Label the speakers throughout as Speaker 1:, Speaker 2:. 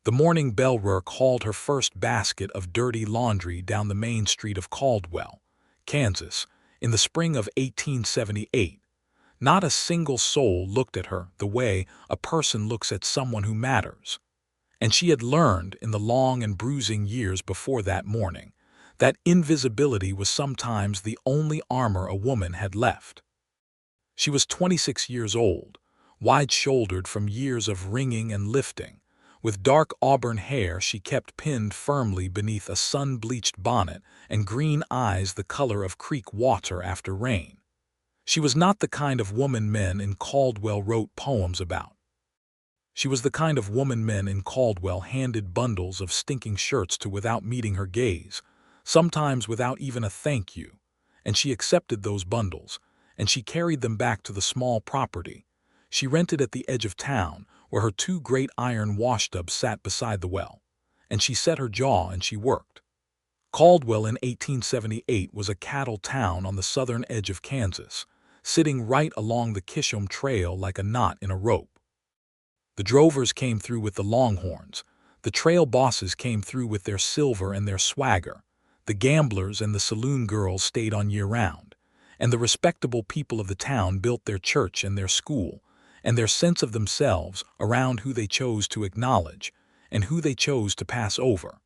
Speaker 1: The morning Belle Rourke hauled her first basket of dirty laundry down the main street of Caldwell, Kansas, in the spring of 1878. Not a single soul looked at her the way a person looks at someone who matters. And she had learned in the long and bruising years before that morning that invisibility was sometimes the only armor a woman had left. She was 26 years old, wide-shouldered from years of wringing and lifting. With dark auburn hair she kept pinned firmly beneath a sun-bleached bonnet and green eyes the color of creek water after rain. She was not the kind of woman men in Caldwell wrote poems about. She was the kind of woman men in Caldwell handed bundles of stinking shirts to without meeting her gaze, sometimes without even a thank you, and she accepted those bundles, and she carried them back to the small property she rented at the edge of town, where her two great iron washtubs sat beside the well, and she set her jaw and she worked. Caldwell in 1878 was a cattle town on the southern edge of Kansas, sitting right along the Kishom Trail like a knot in a rope. The drovers came through with the longhorns, the trail bosses came through with their silver and their swagger, the gamblers and the saloon girls stayed on year-round, and the respectable people of the town built their church and their school, and their sense of themselves around who they chose to acknowledge and who they chose to pass over.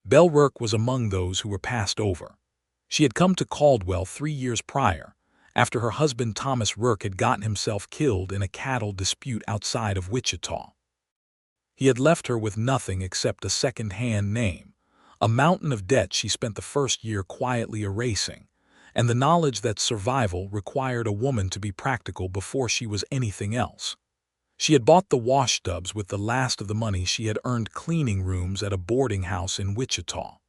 Speaker 1: Belle Rourke was among those who were passed over. She had come to Caldwell 3 years prior, after her husband Thomas Rourke had gotten himself killed in a cattle dispute outside of Wichita. He had left her with nothing except a second-hand name, a mountain of debt she spent the first year quietly erasing, and the knowledge that survival required a woman to be practical before she was anything else. She had bought the washtubs with the last of the money she had earned cleaning rooms at a boarding house in Wichita.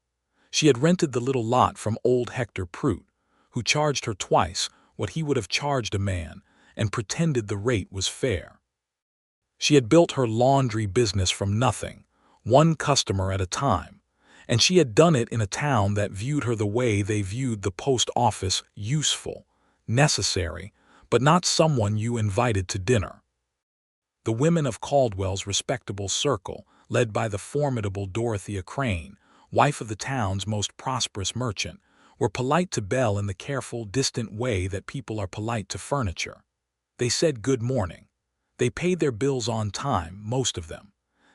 Speaker 1: She had rented the little lot from old Hector Prout, who charged her twice what he would have charged a man, and pretended the rate was fair. She had built her laundry business from nothing, one customer at a time, and she had done it in a town that viewed her the way they viewed the post office: useful, necessary, but not someone you invited to dinner. The women of Caldwell's respectable circle, led by the formidable Dorothea Crane, wife of the town's most prosperous merchant, were polite to Belle in the careful, distant way that people are polite to furniture. They said good morning. They paid their bills on time, most of them.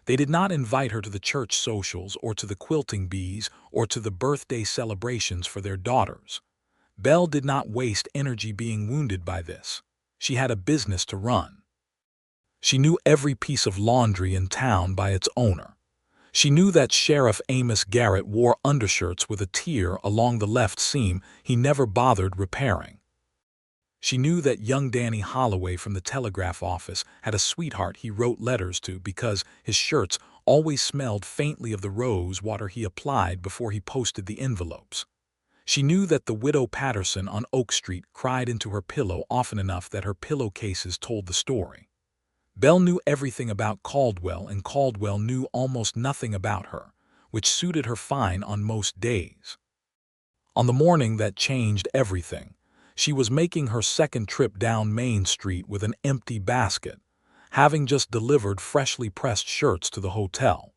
Speaker 1: They did not invite her to the church socials or to the quilting bees or to the birthday celebrations for their daughters. Belle did not waste energy being wounded by this. She had a business to run. She knew every piece of laundry in town by its owner. She knew that Sheriff Amos Garrett wore undershirts with a tear along the left seam he never bothered repairing. She knew that young Danny Holloway from the telegraph office had a sweetheart he wrote letters to because his shirts always smelled faintly of the rose water he applied before he posted the envelopes. She knew that the widow Patterson on Oak Street cried into her pillow often enough that her pillowcases told the story. Belle knew everything about Caldwell, and Caldwell knew almost nothing about her, which suited her fine on most days. On the morning that changed everything, she was making her second trip down Main Street with an empty basket, having just delivered freshly pressed shirts to the hotel.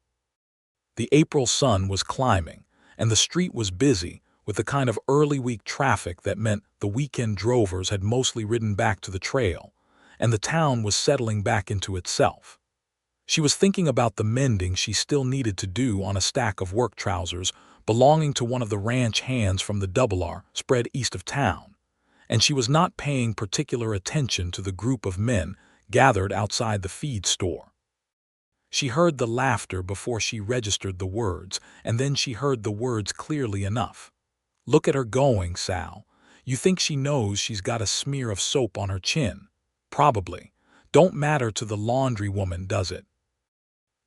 Speaker 1: The April sun was climbing, and the street was busy with the kind of early week traffic that meant the weekend drovers had mostly ridden back to the trail, and the town was settling back into itself. She was thinking about the mending she still needed to do on a stack of work trousers belonging to one of the ranch hands from the Double R spread east of town, and she was not paying particular attention to the group of men gathered outside the feed store. She heard the laughter before she registered the words, and then she heard the words clearly enough. "Look at her going, Sal. You think she knows she's got a smear of soap on her chin? Probably. Don't matter to the laundry woman, does it?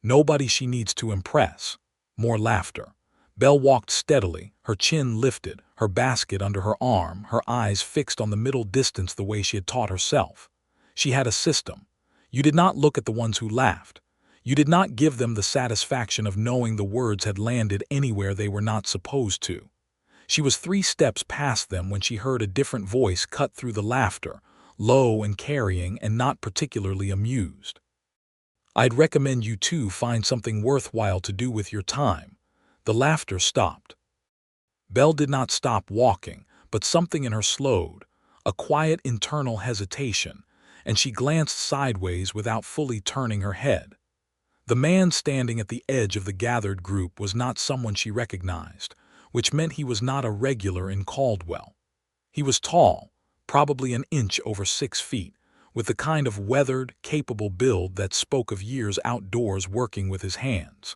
Speaker 1: Nobody she needs to impress." More laughter. Belle walked steadily, her chin lifted, her basket under her arm, her eyes fixed on the middle distance the way she had taught herself. She had a system. You did not look at the ones who laughed. You did not give them the satisfaction of knowing the words had landed anywhere they were not supposed to. She was 3 steps past them when she heard a different voice cut through the laughter, low and carrying and not particularly amused. I'd recommend you two find something worthwhile to do with your time." The laughter stopped. Belle did not stop walking, but something in her slowed, a quiet internal hesitation, and she glanced sideways without fully turning her head. The man standing at the edge of the gathered group was not someone she recognized, which meant he was not a regular in Caldwell. He was tall, probably an inch over 6 feet, with the kind of weathered, capable build that spoke of years outdoors working with his hands.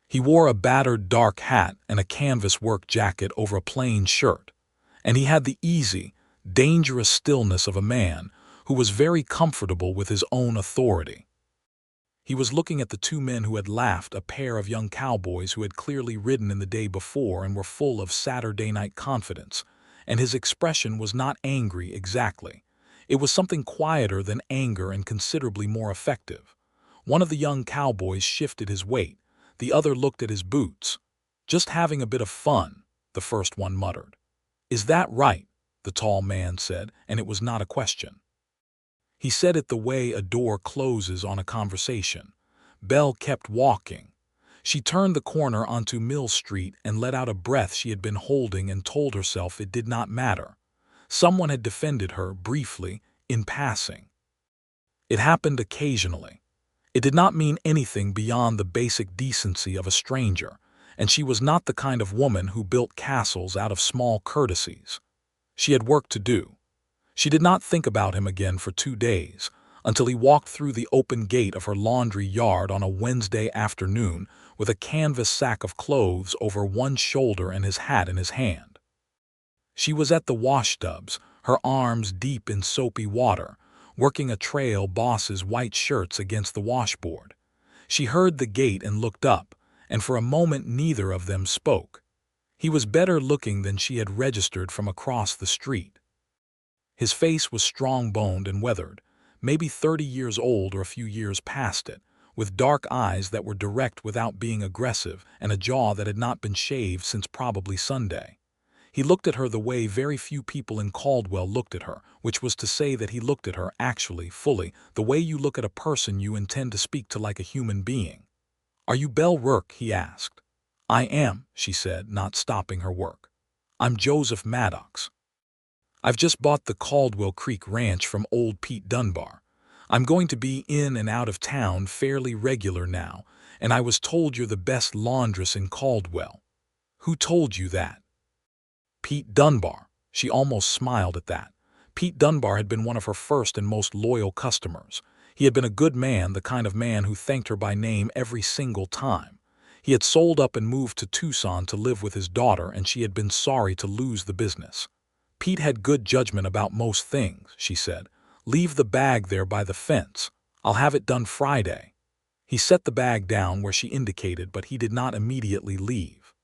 Speaker 1: He wore a battered dark hat and a canvas work jacket over a plain shirt, and he had the easy, dangerous stillness of a man who was very comfortable with his own authority. He was looking at the two men who had laughed, a pair of young cowboys who had clearly ridden in the day before and were full of Saturday night confidence, and his expression was not angry exactly. It was something quieter than anger and considerably more effective. One of the young cowboys shifted his weight. The other looked at his boots. "Just having a bit of fun," the first one muttered. "Is that right?" the tall man said, and it was not a question. He said it the way a door closes on a conversation. Belle kept walking. She turned the corner onto Mill Street and let out a breath she had been holding and told herself it did not matter. Someone had defended her, briefly, in passing. It happened occasionally. It did not mean anything beyond the basic decency of a stranger, and she was not the kind of woman who built castles out of small courtesies. She had work to do. She did not think about him again for 2 days, until he walked through the open gate of her laundry yard on a Wednesday afternoon with a canvas sack of clothes over one shoulder and his hat in his hand. She was at the washtubs, her arms deep in soapy water, working a trail boss's white shirts against the washboard. She heard the gate and looked up, and for a moment neither of them spoke. He was better looking than she had registered from across the street. His face was strong-boned and weathered, maybe 30 years old or a few years past it, with dark eyes that were direct without being aggressive and a jaw that had not been shaved since probably Sunday. He looked at her the way very few people in Caldwell looked at her, which was to say that he looked at her, actually, fully, the way you look at a person you intend to speak to like a human being. "Are you Belle Rourke?" he asked. "I am," she said, not stopping her work. "I'm Joseph Maddox. I've just bought the Caldwell Creek Ranch from old Pete Dunbar. I'm going to be in and out of town fairly regular now, and I was told you're the best laundress in Caldwell." "Who told you that?" "Pete Dunbar." She almost smiled at that. Pete Dunbar had been one of her first and most loyal customers. He had been a good man, the kind of man who thanked her by name every single time. He had sold up and moved to Tucson to live with his daughter, and she had been sorry to lose the business. "Pete had good judgment about most things," she said. "Leave the bag there by the fence. I'll have it done Friday." He set the bag down where she indicated, but he did not immediately leave.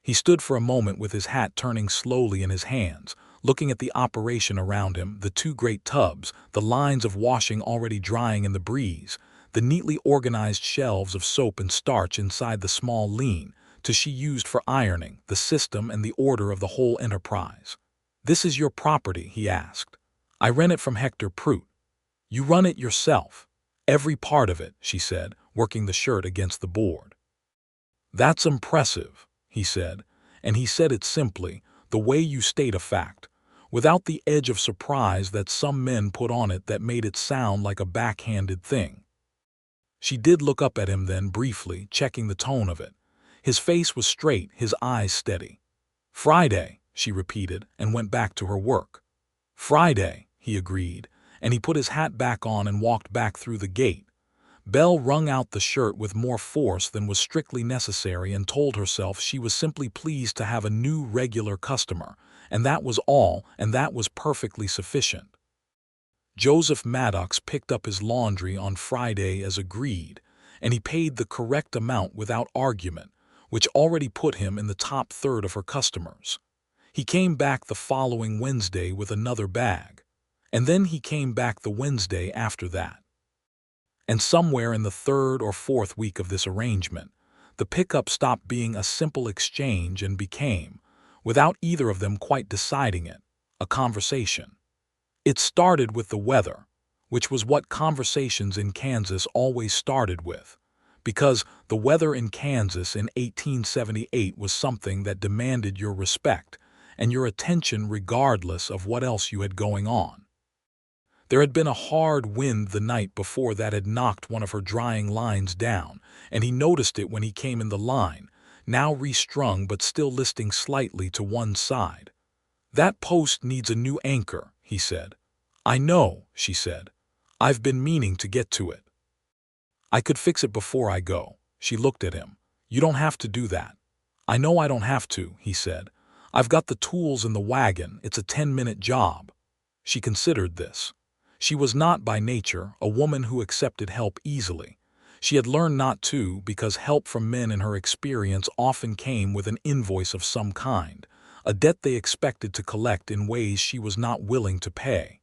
Speaker 1: He stood for a moment with his hat turning slowly in his hands, looking at the operation around him, the 2 great tubs, the lines of washing already drying in the breeze, the neatly organized shelves of soap and starch inside the small lean, to she used for ironing, the system and the order of the whole enterprise. "This is your property?" he asked. "I rent it from Hector Prout." "You run it yourself?" "Every part of it," she said, working the shirt against the board. "That's impressive," he said, and he said it simply, the way you state a fact, without the edge of surprise that some men put on it that made it sound like a backhanded thing. She did look up at him then, briefly, checking the tone of it. His face was straight, his eyes steady. "Friday," she repeated, and went back to her work. "Friday," he agreed, and he put his hat back on and walked back through the gate. Belle wrung out the shirt with more force than was strictly necessary and told herself she was simply pleased to have a new regular customer, and that was all, and that was perfectly sufficient. Joseph Maddox picked up his laundry on Friday as agreed, and he paid the correct amount without argument, which already put him in the top third of her customers. He came back the following Wednesday with another bag, and then he came back the Wednesday after that. And somewhere in the 3rd or 4th week of this arrangement, the pickup stopped being a simple exchange and became, without either of them quite deciding it, a conversation. It started with the weather. which was what conversations in Kansas always started with, because the weather in Kansas in 1878 was something that demanded your respect and your attention regardless of what else you had going on. There had been a hard wind the night before that had knocked one of her drying lines down, and he noticed it when he came in the line, now restrung but still listing slightly to one side. "That post needs a new anchor," he said. "I know," she said. "I've been meaning to get to it." "I could fix it before I go." She looked at him. "You don't have to do that." "I know I don't have to," he said. "I've got the tools in the wagon. It's a 10-minute job." She considered this. She was not by nature a woman who accepted help easily. She had learned not to because help from men in her experience often came with an invoice of some kind, a debt they expected to collect in ways she was not willing to pay.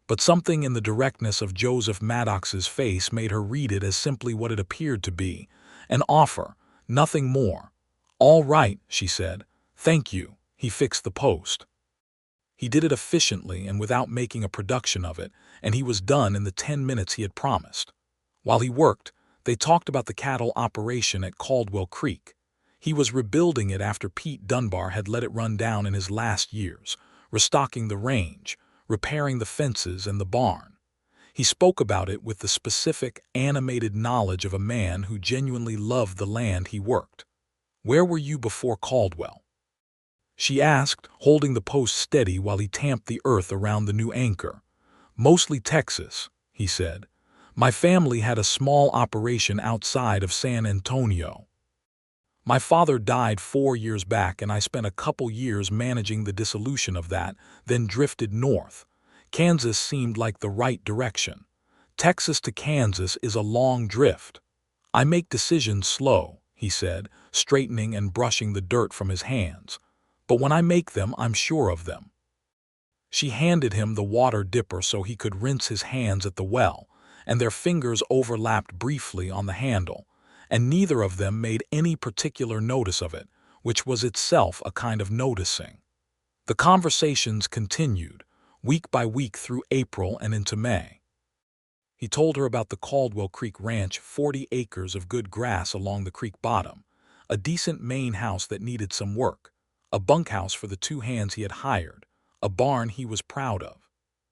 Speaker 1: But something in the directness of Joseph Maddox's face made her read it as simply what it appeared to be, an offer, nothing more. "All right," she said. "Thank you." He fixed the post. He did it efficiently and without making a production of it, and he was done in the 10 minutes he had promised. While he worked, they talked about the cattle operation at Caldwell Creek. He was rebuilding it after Pete Dunbar had let it run down in his last years, restocking the range, repairing the fences and the barn. He spoke about it with the specific, animated knowledge of a man who genuinely loved the land he worked. "Where were you before Caldwell?" she asked, holding the post steady while he tamped the earth around the new anchor. "Mostly Texas," he said. "My family had a small operation outside of San Antonio. My father died 4 years back and I spent a couple years managing the dissolution of that, then drifted north. Kansas seemed like the right direction. Texas to Kansas is a long drift. I make decisions slow," he said, straightening and brushing the dirt from his hands. "But when I make them, I'm sure of them." She handed him the water dipper so he could rinse his hands at the well, and their fingers overlapped briefly on the handle, and neither of them made any particular notice of it, which was itself a kind of noticing. The conversations continued, week by week through April and into May. He told her about the Caldwell Creek Ranch, 40 acres of good grass along the creek bottom, a decent main house that needed some work, a bunkhouse for the 2 hands he had hired, a barn he was proud of.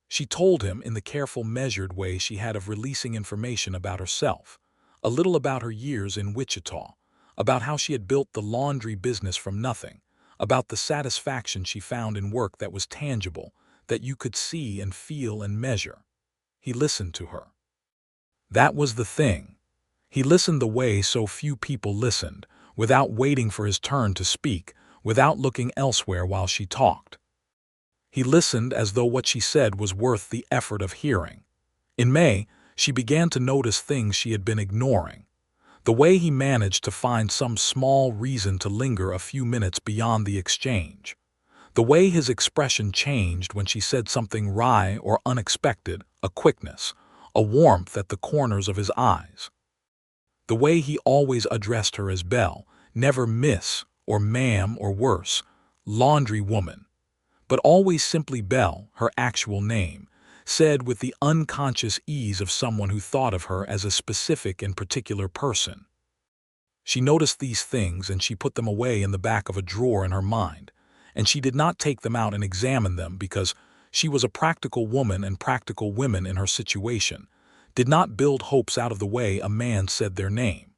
Speaker 1: She told him in the careful, measured way she had of releasing information about herself, a little about her years in Wichita, about how she had built the laundry business from nothing, about the satisfaction she found in work that was tangible, that you could see and feel and measure. He listened to her. That was the thing. He listened the way so few people listened, without waiting for his turn to speak, without looking elsewhere while she talked. He listened as though what she said was worth the effort of hearing. In May, she began to notice things she had been ignoring. The way he managed to find some small reason to linger a few minutes beyond the exchange. The way his expression changed when she said something wry or unexpected, a quickness, a warmth at the corners of his eyes. The way he always addressed her as Belle, never Miss or Ma'am or worse, laundry woman, but always simply Belle, her actual name, said with the unconscious ease of someone who thought of her as a specific and particular person. She noticed these things and she put them away in the back of a drawer in her mind, and she did not take them out and examine them because she was a practical woman, and practical women in her situation did not build hopes out of the way a man said their name.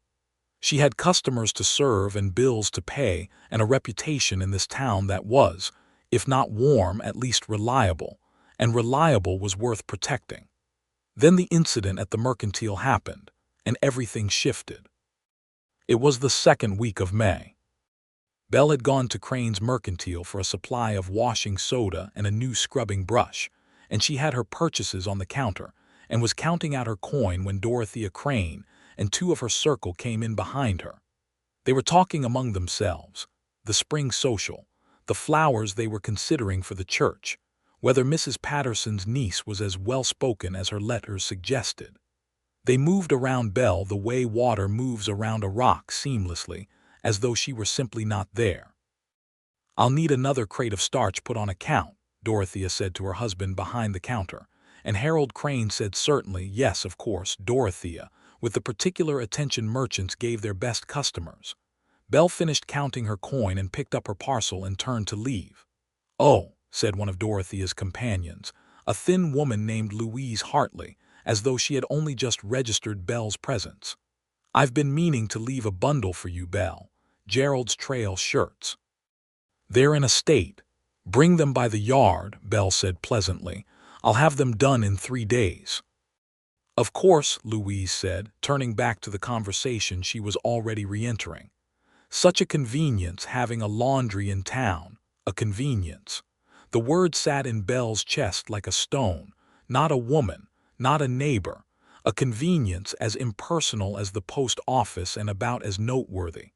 Speaker 1: She had customers to serve and bills to pay and a reputation in this town that was, if not warm, at least reliable, and reliable was worth protecting. Then the incident at the Mercantile happened, and everything shifted. It was the 2nd week of May. Belle had gone to Crane's Mercantile for a supply of washing soda and a new scrubbing brush, and she had her purchases on the counter and was counting out her coin when Dorothea Crane and 2 of her circle came in behind her. They were talking among themselves, the spring social, the flowers they were considering for the church, whether Mrs. Patterson's niece was as well-spoken as her letters suggested. They moved around Belle the way water moves around a rock seamlessly, as though she were simply not there. "I'll need another crate of starch put on account," Dorothea said to her husband behind the counter, and Harold Crane said certainly, yes, of course, Dorothea, with the particular attention merchants gave their best customers. Belle finished counting her coin and picked up her parcel and turned to leave. "Oh," said one of Dorothea's companions, a thin woman named Louise Hartley, as though she had only just registered Belle's presence. "I've been meaning to leave a bundle for you, Belle. Gerald's trail shirts. They're in a state. Bring them by the yard," Belle said pleasantly. "I'll have them done in 3 days." "Of course," Louise said, turning back to the conversation she was already re-entering. Such a convenience having a laundry in town, a convenience. The word sat in Belle's chest like a stone, not a woman, not a neighbor, a convenience as impersonal as the post office and about as noteworthy.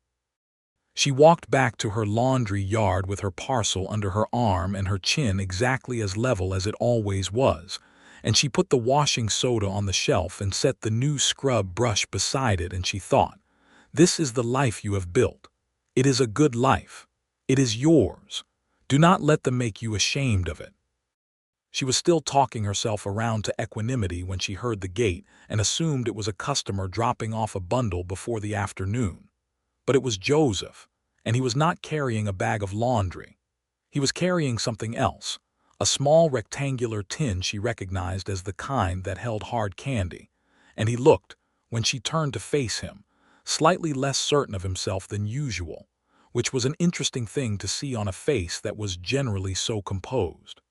Speaker 1: She walked back to her laundry yard with her parcel under her arm and her chin exactly as level as it always was, and she put the washing soda on the shelf and set the new scrub brush beside it, and she thought, "This is the life you have built. It is a good life. It is yours. Do not let them make you ashamed of it." She was still talking herself around to equanimity when she heard the gate and assumed it was a customer dropping off a bundle before the afternoon. But it was Joseph, and he was not carrying a bag of laundry. He was carrying something else, a small rectangular tin she recognized as the kind that held hard candy, and he looked, when she turned to face him, slightly less certain of himself than usual, which was an interesting thing to see on a face that was generally so composed.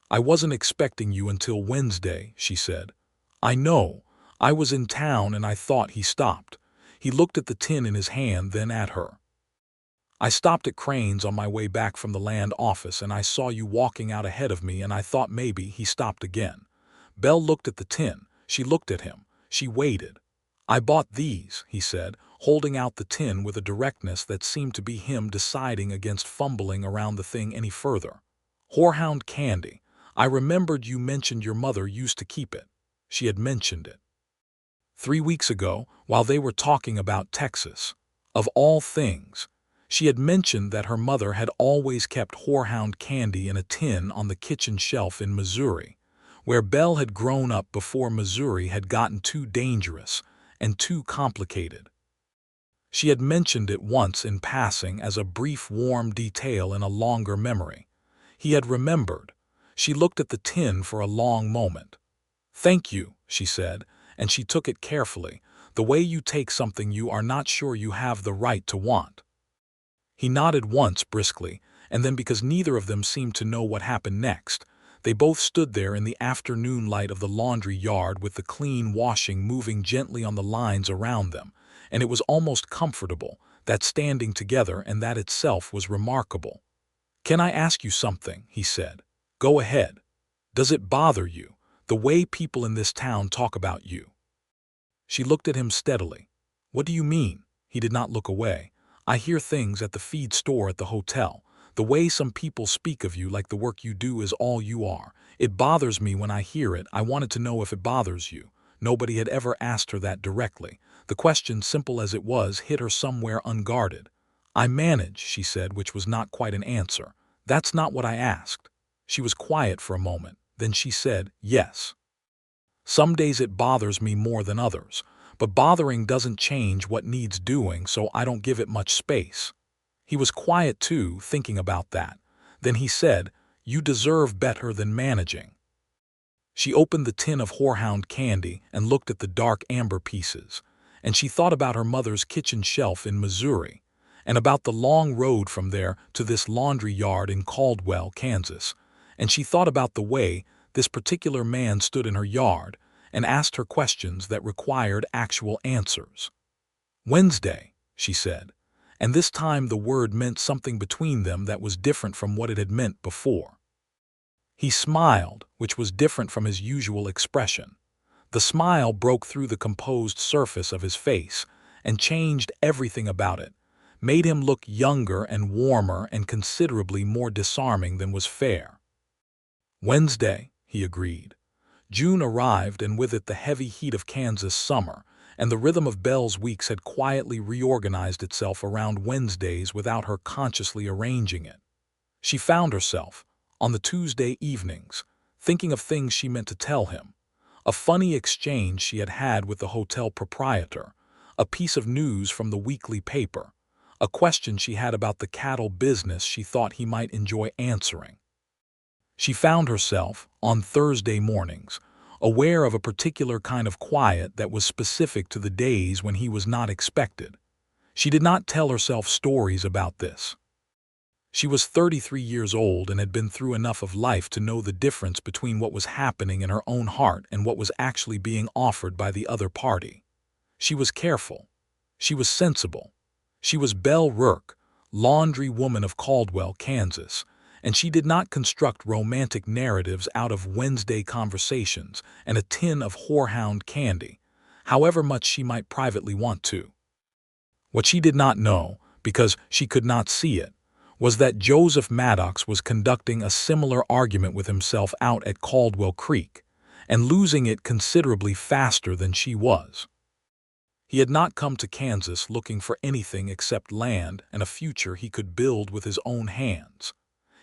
Speaker 1: "I wasn't expecting you until Wednesday," she said. "I know. I was in town and I thought." He stopped. He looked at the tin in his hand, then at her. "I stopped at Crane's on my way back from the land office and I saw you walking out ahead of me and I thought maybe." He stopped again. Belle looked at the tin. She looked at him. She waited. "I bought these," he said, holding out the tin with a directness that seemed to be him deciding against fumbling around the thing any further. "Horehound candy. I remembered you mentioned your mother used to keep it." She had mentioned it 3 weeks ago while they were talking about Texas. Of all things, she had mentioned that her mother had always kept horehound candy in a tin on the kitchen shelf in Missouri, where Belle had grown up before Missouri had gotten too dangerous and too complicated. She had mentioned it once in passing as a brief warm detail in a longer memory. He had remembered. She looked at the tin for a long moment. "Thank you," she said, and she took it carefully, the way you take something you are not sure you have the right to want. He nodded once briskly, and then, because neither of them seemed to know what happened next, they both stood there in the afternoon light of the laundry yard with the clean washing moving gently on the lines around them, and it was almost comfortable, that standing together, and that itself was remarkable. "Can I ask you something?" he said. "Go ahead. Does it bother you, the way people in this town talk about you?" She looked at him steadily. "What do you mean?" He did not look away. "I hear things at the feed store at the hotel. The way some people speak of you like the work you do is all you are. It bothers me when I hear it. I wanted to know if it bothers you." Nobody had ever asked her that directly. The question, simple as it was, hit her somewhere unguarded. "I manage," she said, which was not quite an answer. "That's not what I asked." She was quiet for a moment. Then she said, "Yes. Some days it bothers me more than others, but bothering doesn't change what needs doing, so I don't give it much space." He was quiet too, thinking about that. Then he said, "You deserve better than managing." She opened the tin of horehound candy and looked at the dark amber pieces, and she thought about her mother's kitchen shelf in Missouri, and about the long road from there to this laundry yard in Caldwell, Kansas, and she thought about the way this particular man stood in her yard and asked her questions that required actual answers. "Wednesday," she said, and this time the word meant something between them that was different from what it had meant before. He smiled, which was different from his usual expression. The smile broke through the composed surface of his face and changed everything about it, made him look younger and warmer and considerably more disarming than was fair. "Wednesday," he agreed. June arrived, and with it the heavy heat of Kansas summer, and the rhythm of Belle's weeks had quietly reorganized itself around Wednesdays without her consciously arranging it. She found herself, on the Tuesday evenings, thinking of things she meant to tell him. A funny exchange she had had with the hotel proprietor, a piece of news from the weekly paper, a question she had about the cattle business she thought he might enjoy answering. She found herself, on Thursday mornings, aware of a particular kind of quiet that was specific to the days when he was not expected. She did not tell herself stories about this. She was 33 years old and had been through enough of life to know the difference between what was happening in her own heart and what was actually being offered by the other party. She was careful. She was sensible. She was Belle Rourke, laundry woman of Caldwell, Kansas, and she did not construct romantic narratives out of Wednesday conversations and a tin of whorehound candy, however much she might privately want to. What she did not know, because she could not see it, was that Joseph Maddox was conducting a similar argument with himself out at Caldwell Creek, and losing it considerably faster than she was. He had not come to Kansas looking for anything except land and a future he could build with his own hands.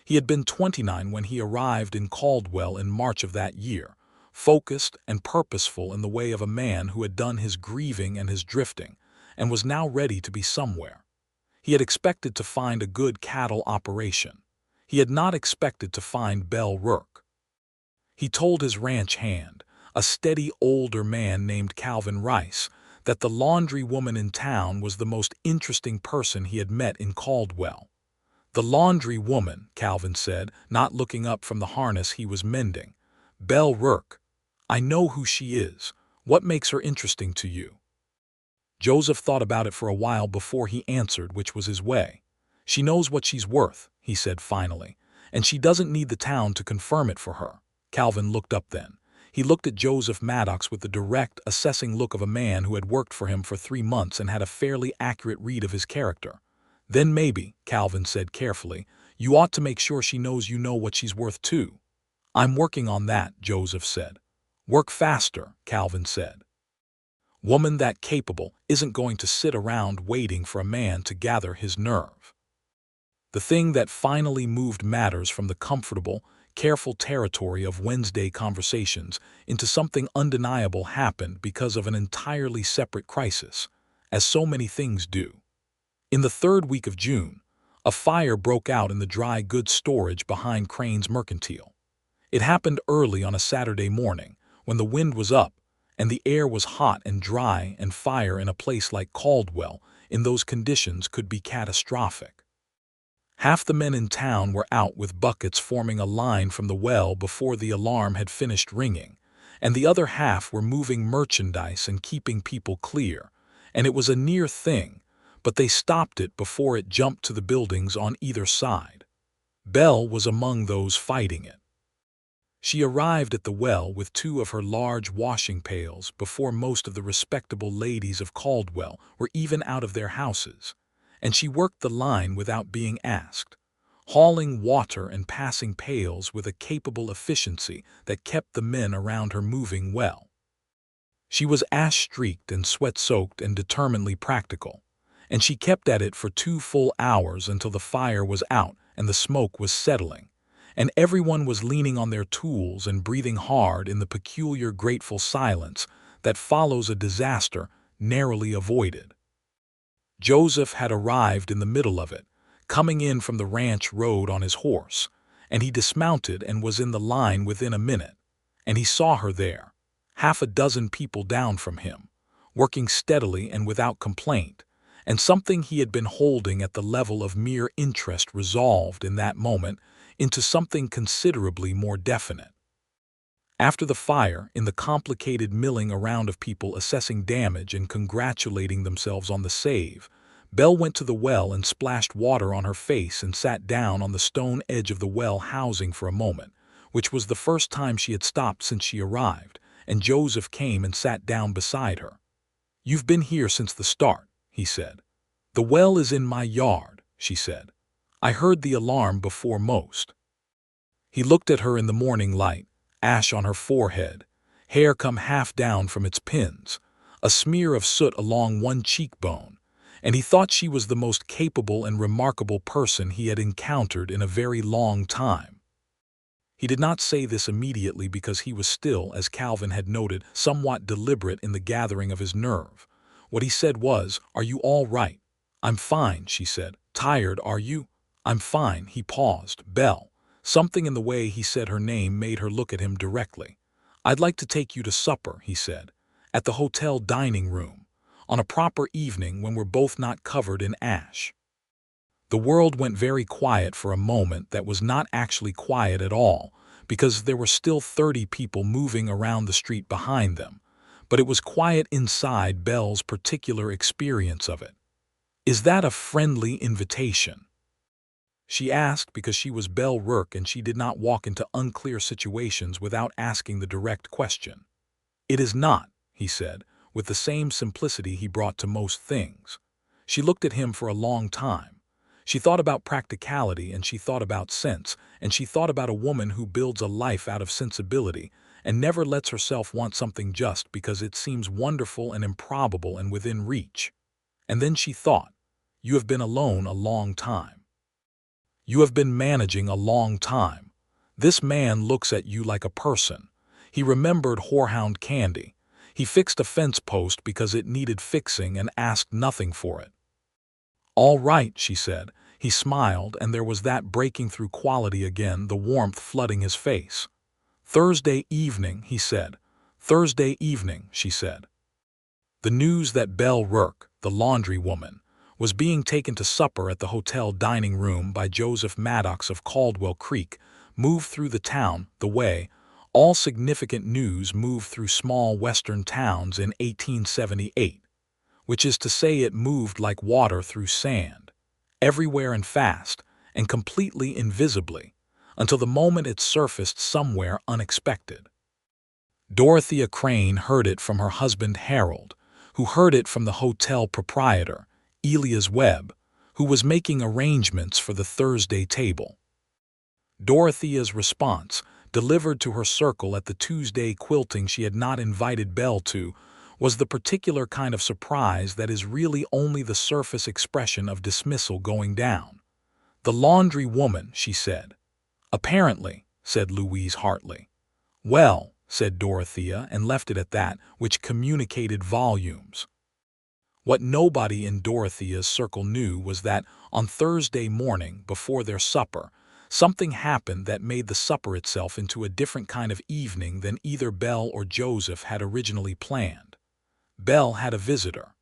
Speaker 1: He had been 29 when he arrived in Caldwell in March of that year, focused and purposeful in the way of a man who had done his grieving and his drifting, and was now ready to be somewhere. He had expected to find a good cattle operation. He had not expected to find Belle Rourke. He told his ranch hand, a steady older man named Calvin Rice, that the laundry woman in town was the most interesting person he had met in Caldwell. "The laundry woman," Calvin said, not looking up from the harness he was mending. "Belle Rourke. I know who she is. What makes her interesting to you?" Joseph thought about it for a while before he answered, which was his way. "She knows what she's worth," he said finally, "and she doesn't need the town to confirm it for her." Calvin looked up then. He looked at Joseph Maddox with the direct, assessing look of a man who had worked for him for 3 months and had a fairly accurate read of his character. "Then maybe," Calvin said carefully, "you ought to make sure she knows you know what she's worth too." "I'm working on that," Joseph said. "Work faster," Calvin said. Woman that capable isn't going to sit around waiting for a man to gather his nerve. The thing that finally moved matters from the comfortable, careful territory of Wednesday conversations into something undeniable happened because of an entirely separate crisis, as so many things do. In the 3rd week of June, a fire broke out in the dry goods storage behind Crane's Mercantile. It happened early on a Saturday morning, when the wind was up, and the air was hot and dry, and fire in a place like Caldwell in those conditions could be catastrophic. Half the men in town were out with buckets forming a line from the well before the alarm had finished ringing, and the other half were moving merchandise and keeping people clear, and it was a near thing, but they stopped it before it jumped to the buildings on either side. Belle was among those fighting it. She arrived at the well with 2 of her large washing pails before most of the respectable ladies of Caldwell were even out of their houses, and she worked the line without being asked, hauling water and passing pails with a capable efficiency that kept the men around her moving well. She was ash-streaked and sweat-soaked and determinedly practical, and she kept at it for 2 full hours until the fire was out and the smoke was settling, and everyone was leaning on their tools and breathing hard in the peculiar grateful silence that follows a disaster narrowly avoided. Joseph had arrived in the middle of it, coming in from the ranch road on his horse, and he dismounted and was in the line within a minute, and he saw her there, 6 people down from him, working steadily and without complaint, and something he had been holding at the level of mere interest resolved in that moment into something considerably more definite. After the fire, in the complicated milling around of people assessing damage and congratulating themselves on the save, Belle went to the well and splashed water on her face and sat down on the stone edge of the well housing for a moment, which was the first time she had stopped since she arrived, and Joseph came and sat down beside her. "You've been here since the start," he said. "The well is in my yard," she said. "I heard the alarm before most." He looked at her in the morning light, ash on her forehead, hair come half down from its pins, a smear of soot along one cheekbone, and he thought she was the most capable and remarkable person he had encountered in a very long time. He did not say this immediately because he was still, as Calvin had noted, somewhat deliberate in the gathering of his nerve. What he said was, "Are you all right?" "I'm fine," she said. "Tired, are you?" "I'm fine." He paused. "Belle." Something in the way he said her name made her look at him directly. "I'd like to take you to supper," he said. "At the hotel dining room. On a proper evening when we're both not covered in ash." The world went very quiet for a moment that was not actually quiet at all, because there were still 30 people moving around the street behind them, but it was quiet inside Belle's particular experience of it. "Is that a friendly invitation?" she asked, because she was Belle Rourke and she did not walk into unclear situations without asking the direct question. "It is not," he said, with the same simplicity he brought to most things. She looked at him for a long time. She thought about practicality, and she thought about sense, and she thought about a woman who builds a life out of sensibility and never lets herself want something just because it seems wonderful and improbable and within reach. And then she thought, "You have been alone a long time. You have been managing a long time. This man looks at you like a person." He remembered Whorehound Candy. He fixed a fence post because it needed fixing and asked nothing for it. "All right," she said. He smiled, and there was that breaking through quality again, the warmth flooding his face. "Thursday evening," he said. "Thursday evening," she said. The news that Belle Rourke, the laundry woman, was being taken to supper at the hotel dining room by Joseph Maddox of Caldwell Creek moved through the town the way all significant news moved through small western towns in 1878, which is to say it moved like water through sand, everywhere and fast, and completely invisibly, until the moment it surfaced somewhere unexpected. Dorothea Crane heard it from her husband Harold, who heard it from the hotel proprietor, Elias Webb, who was making arrangements for the Thursday table. Dorothea's response, delivered to her circle at the Tuesday quilting she had not invited Belle to, was the particular kind of surprise that is really only the surface expression of dismissal going down. "The laundry woman," she said. "Apparently," said Louise Hartley. "Well," said Dorothea, and left it at that, which communicated volumes. What nobody in Dorothea's circle knew was that, on Thursday morning, before their supper, something happened that made the supper itself into a different kind of evening than either Belle or Joseph had originally planned. Belle had a visitor.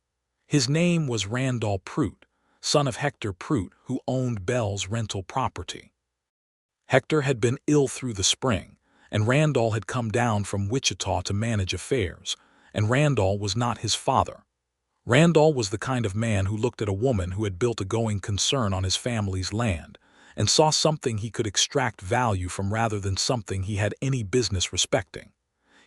Speaker 1: His name was Randall Prout, son of Hector Prout, who owned Belle's rental property. Hector had been ill through the spring, and Randall had come down from Wichita to manage affairs, and Randall was not his father. Randall was the kind of man who looked at a woman who had built a going concern on his family's land and saw something he could extract value from rather than something he had any business respecting.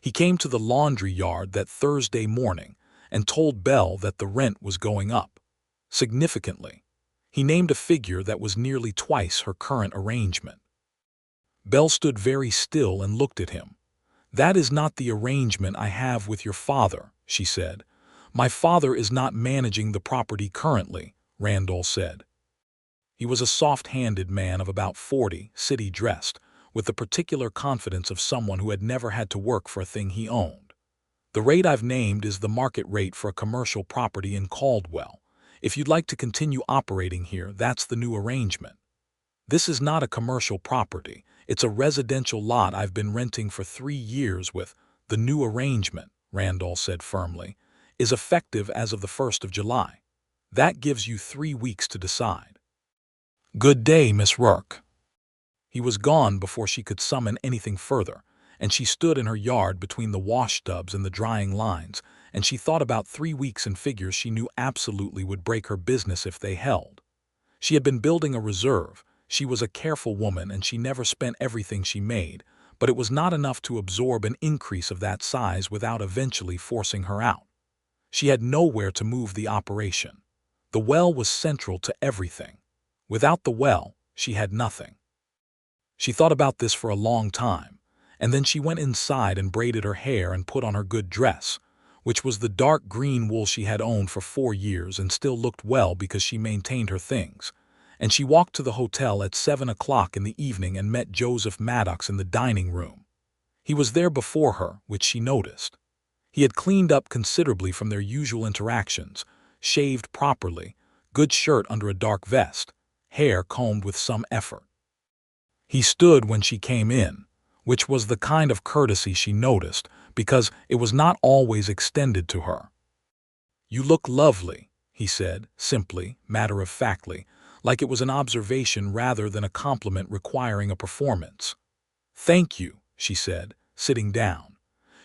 Speaker 1: He came to the laundry yard that Thursday morning and told Belle that the rent was going up. Significantly, he named a figure that was nearly twice her current arrangement. Belle stood very still and looked at him. "That is not the arrangement I have with your father," she said. "My father is not managing the property currently," Randall said. He was a soft-handed man of about 40, city-dressed, with the particular confidence of someone who had never had to work for a thing he owned. "The rate I've named is the market rate for a commercial property in Caldwell. If you'd like to continue operating here, that's the new arrangement. This is not a commercial property. It's a residential lot I've been renting for 3 years with. The new arrangement," Randall said firmly, "is effective as of the 1st of July. That gives you 3 weeks to decide." "Good day, Miss Rourke." He was gone before she could summon anything further, and she stood in her yard between the wash tubs and the drying lines, and she thought about 3 weeks in figures she knew absolutely would break her business if they held. She had been building a reserve. She was a careful woman, and she never spent everything she made, but it was not enough to absorb an increase of that size without eventually forcing her out. She had nowhere to move the operation. The well was central to everything. Without the well, she had nothing. She thought about this for a long time, and then she went inside and braided her hair and put on her good dress, which was the dark green wool she had owned for 4 years and still looked well because she maintained her things, and she walked to the hotel at 7 o'clock in the evening and met Joseph Maddox in the dining room. He was there before her, which she noticed. He had cleaned up considerably from their usual interactions, shaved properly, good shirt under a dark vest, hair combed with some effort. He stood when she came in, which was the kind of courtesy she noticed, because it was not always extended to her. "You look lovely," he said, simply, matter-of-factly, like it was an observation rather than a compliment requiring a performance. "Thank you," she said, sitting down.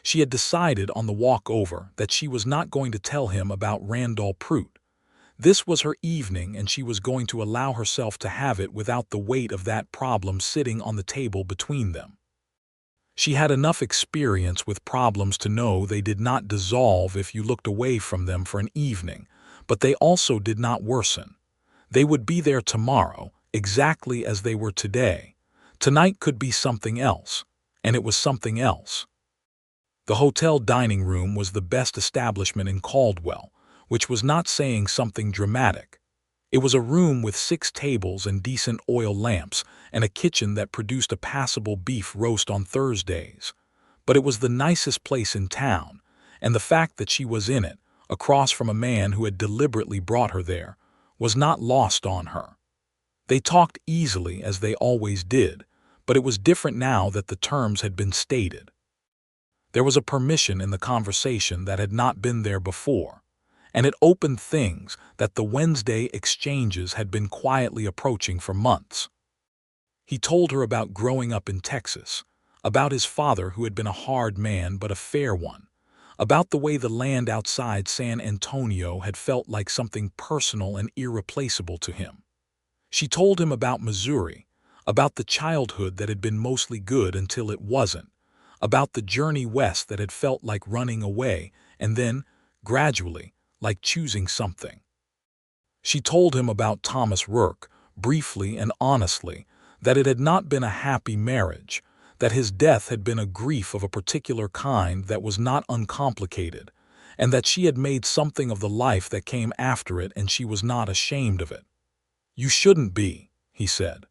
Speaker 1: She had decided on the walk over that she was not going to tell him about Randall Prout. This was her evening, and she was going to allow herself to have it without the weight of that problem sitting on the table between them. She had enough experience with problems to know they did not dissolve if you looked away from them for an evening, but they also did not worsen. They would be there tomorrow, exactly as they were today. Tonight could be something else, and it was something else. The hotel dining room was the best establishment in Caldwell, which was not saying something dramatic. It was a room with 6 tables and decent oil lamps, and a kitchen that produced a passable beef roast on Thursdays. But it was the nicest place in town, and the fact that she was in it, across from a man who had deliberately brought her there, was not lost on her. They talked easily, as they always did, but it was different now that the terms had been stated. There was a permission in the conversation that had not been there before, and it opened things that the Wednesday exchanges had been quietly approaching for months. He told her about growing up in Texas, about his father who had been a hard man but a fair one, about the way the land outside San Antonio had felt like something personal and irreplaceable to him. She told him about Missouri, about the childhood that had been mostly good until it wasn't, about the journey west that had felt like running away, and then, gradually, like choosing something. She told him about Thomas Rourke, briefly and honestly, that it had not been a happy marriage, that his death had been a grief of a particular kind that was not uncomplicated, and that she had made something of the life that came after it, and she was not ashamed of it. "You shouldn't be," he said.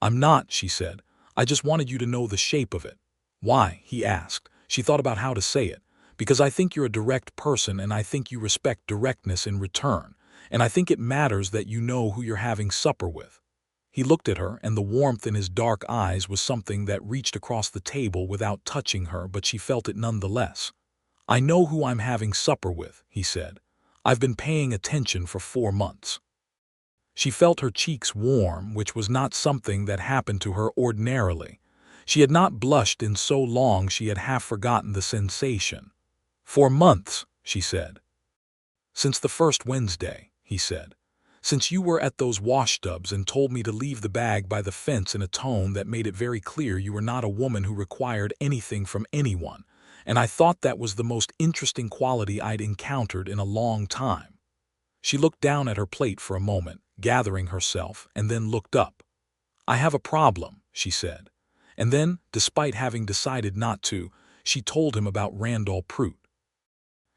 Speaker 1: "I'm not," she said. "I just wanted you to know the shape of it." "Why?" he asked. She thought about how to say it. "Because I think you're a direct person, and I think you respect directness in return, and I think it matters that you know who you're having supper with." He looked at her, and the warmth in his dark eyes was something that reached across the table without touching her, but she felt it nonetheless. "I know who I'm having supper with," he said. "I've been paying attention for 4 months." She felt her cheeks warm, which was not something that happened to her ordinarily. She had not blushed in so long she had half forgotten the sensation. "4 months," she said. "Since the first Wednesday," he said. "Since you were at those washtubs and told me to leave the bag by the fence in a tone that made it very clear you were not a woman who required anything from anyone, and I thought that was the most interesting quality I'd encountered in a long time." She looked down at her plate for a moment, gathering herself, and then looked up. "I have a problem," she said. And then, despite having decided not to, she told him about Randall Prout.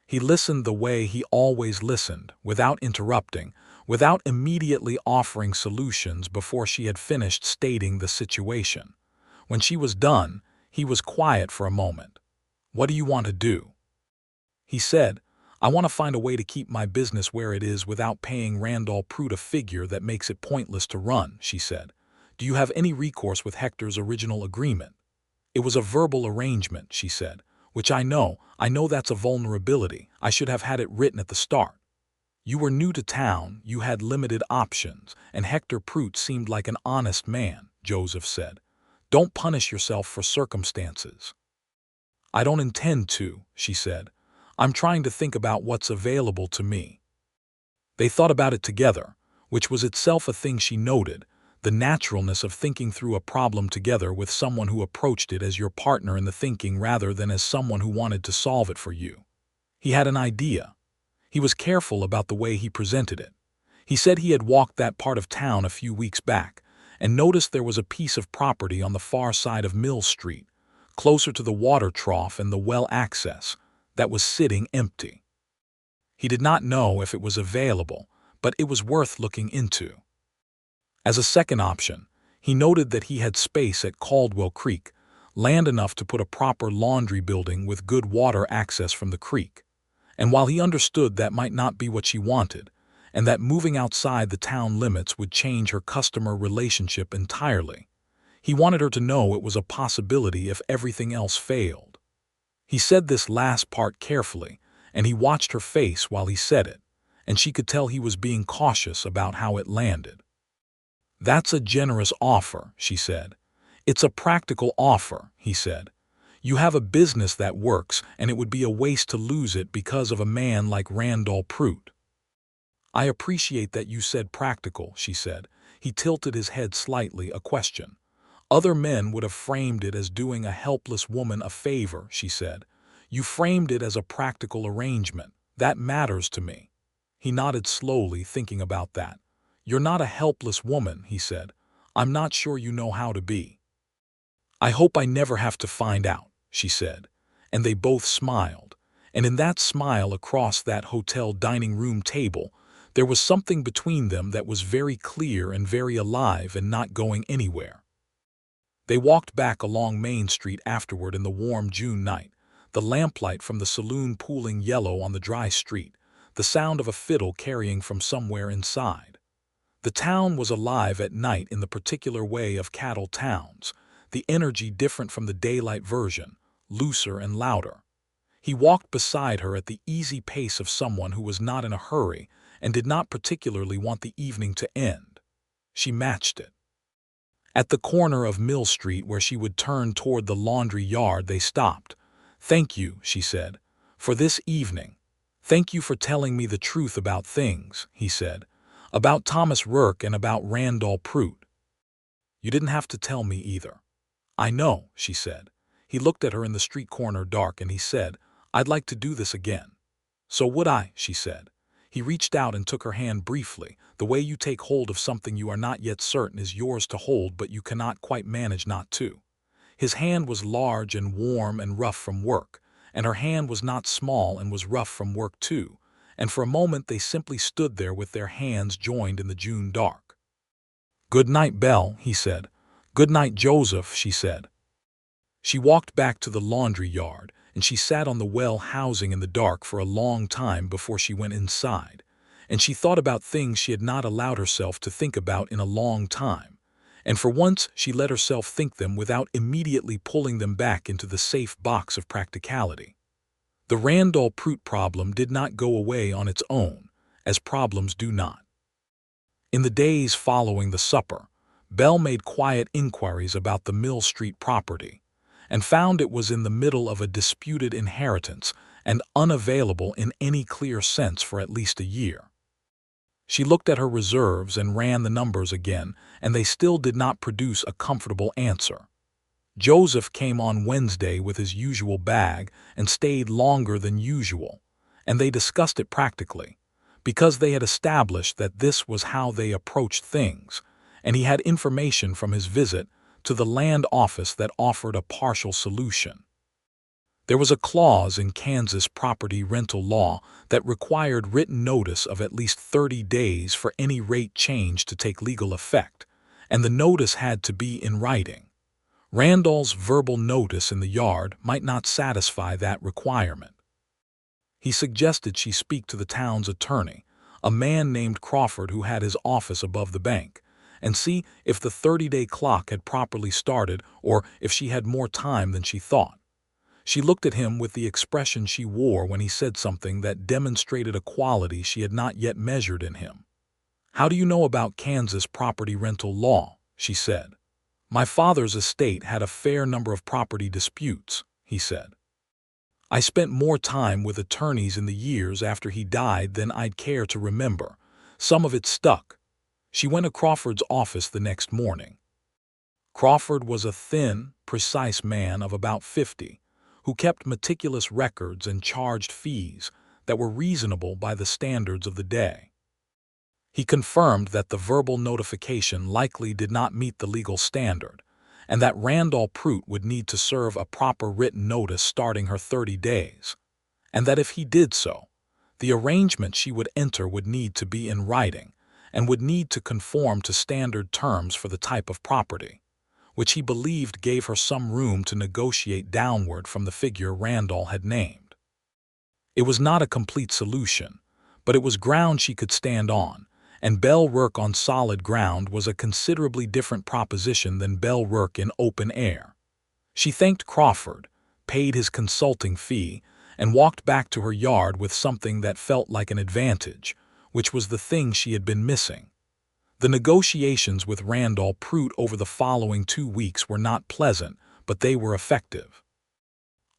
Speaker 1: He listened the way he always listened, without interrupting, without immediately offering solutions before she had finished stating the situation. When she was done, he was quiet for a moment. "What do you want to do?" He said, "I want to find a way to keep my business where it is without paying Randall Prout a figure that makes it pointless to run," she said. "Do you have any recourse with Hector's original agreement?" "It was a verbal arrangement," she said, "which I know that's a vulnerability. I should have had it written at the start. You were new to town, you had limited options, and Hector Prout seemed like an honest man," Joseph said. "Don't punish yourself for circumstances." "I don't intend to," she said. "I'm trying to think about what's available to me." They thought about it together, which was itself a thing she noted, the naturalness of thinking through a problem together with someone who approached it as your partner in the thinking rather than as someone who wanted to solve it for you. He had an idea. He was careful about the way he presented it. He said he had walked that part of town a few weeks back and noticed there was a piece of property on the far side of Mill Street, closer to the water trough and the well access, that was sitting empty. He did not know if it was available, but it was worth looking into. As a second option, he noted that he had space at Caldwell Creek, land enough to put a proper laundry building with good water access from the creek. And while he understood that might not be what she wanted, and that moving outside the town limits would change her customer relationship entirely, he wanted her to know it was a possibility if everything else failed. He said this last part carefully, and he watched her face while he said it, and she could tell he was being cautious about how it landed. "That's a generous offer," she said. "It's a practical offer," he said. "You have a business that works, and it would be a waste to lose it because of a man like Randall Prout." "I appreciate that you said practical," she said. He tilted his head slightly, a question. "Other men would have framed it as doing a helpless woman a favor," she said. "You framed it as a practical arrangement. That matters to me." He nodded slowly, thinking about that. "You're not a helpless woman," he said. "I'm not sure you know how to be." "I hope I never have to find out," she said. And they both smiled. And in that smile across that hotel dining room table, there was something between them that was very clear and very alive and not going anywhere. They walked back along Main Street afterward in the warm June night, the lamplight from the saloon pooling yellow on the dry street, the sound of a fiddle carrying from somewhere inside. The town was alive at night in the particular way of cattle towns, the energy different from the daylight version, looser and louder. He walked beside her at the easy pace of someone who was not in a hurry and did not particularly want the evening to end. She matched it. At the corner of Mill Street where she would turn toward the laundry yard, they stopped. "Thank you," she said, "for this evening. Thank you for telling me the truth about things," he said. "About Thomas Rourke and about Randall Prout." "You didn't have to tell me either." "I know," she said. He looked at her in the street corner dark and he said, "I'd like to do this again." "So would I," she said. He reached out and took her hand briefly, the way you take hold of something you are not yet certain is yours to hold but you cannot quite manage not to. His hand was large and warm and rough from work, and her hand was not small and was rough from work too, and for a moment they simply stood there with their hands joined in the June dark. "Good night, Belle," he said. "Good night, Joseph," she said. She walked back to the laundry yard, and she sat on the well housing in the dark for a long time before she went inside, and she thought about things she had not allowed herself to think about in a long time, and for once she let herself think them without immediately pulling them back into the safe box of practicality. The Randall Prout problem did not go away on its own, as problems do not. In the days following the supper, Belle made quiet inquiries about the Mill Street property, and found it was in the middle of a disputed inheritance and unavailable in any clear sense for at least a year. She looked at her reserves and ran the numbers again, and they still did not produce a comfortable answer. Joseph came on Wednesday with his usual bag and stayed longer than usual, and they discussed it practically, because they had established that this was how they approached things, and he had information from his visit to the land office that offered a partial solution. There was a clause in Kansas property rental law that required written notice of at least 30 days for any rate change to take legal effect, and the notice had to be in writing. Randall's verbal notice in the yard might not satisfy that requirement. He suggested she speak to the town's attorney, a man named Crawford who had his office above the bank, and see if the 30-day clock had properly started or if she had more time than she thought. She looked at him with the expression she wore when he said something that demonstrated a quality she had not yet measured in him. "How do you know about Kansas property rental law?" she said. "My father's estate had a fair number of property disputes," he said. "I spent more time with attorneys in the years after he died than I'd care to remember. Some of it stuck." She went to Crawford's office the next morning. Crawford was a thin, precise man of about 50, who kept meticulous records and charged fees that were reasonable by the standards of the day. He confirmed that the verbal notification likely did not meet the legal standard, and that Randall Prout would need to serve a proper written notice starting her 30 days, and that if he did so, the arrangement she would enter would need to be in writing, and would need to conform to standard terms for the type of property, which he believed gave her some room to negotiate downward from the figure Randall had named. It was not a complete solution, but it was ground she could stand on, and Belle Rourke on solid ground was a considerably different proposition than Belle Rourke in open air. She thanked Crawford, paid his consulting fee, and walked back to her yard with something that felt like an advantage, which was the thing she had been missing. The negotiations with Randall Prout over the following 2 weeks were not pleasant, but they were effective.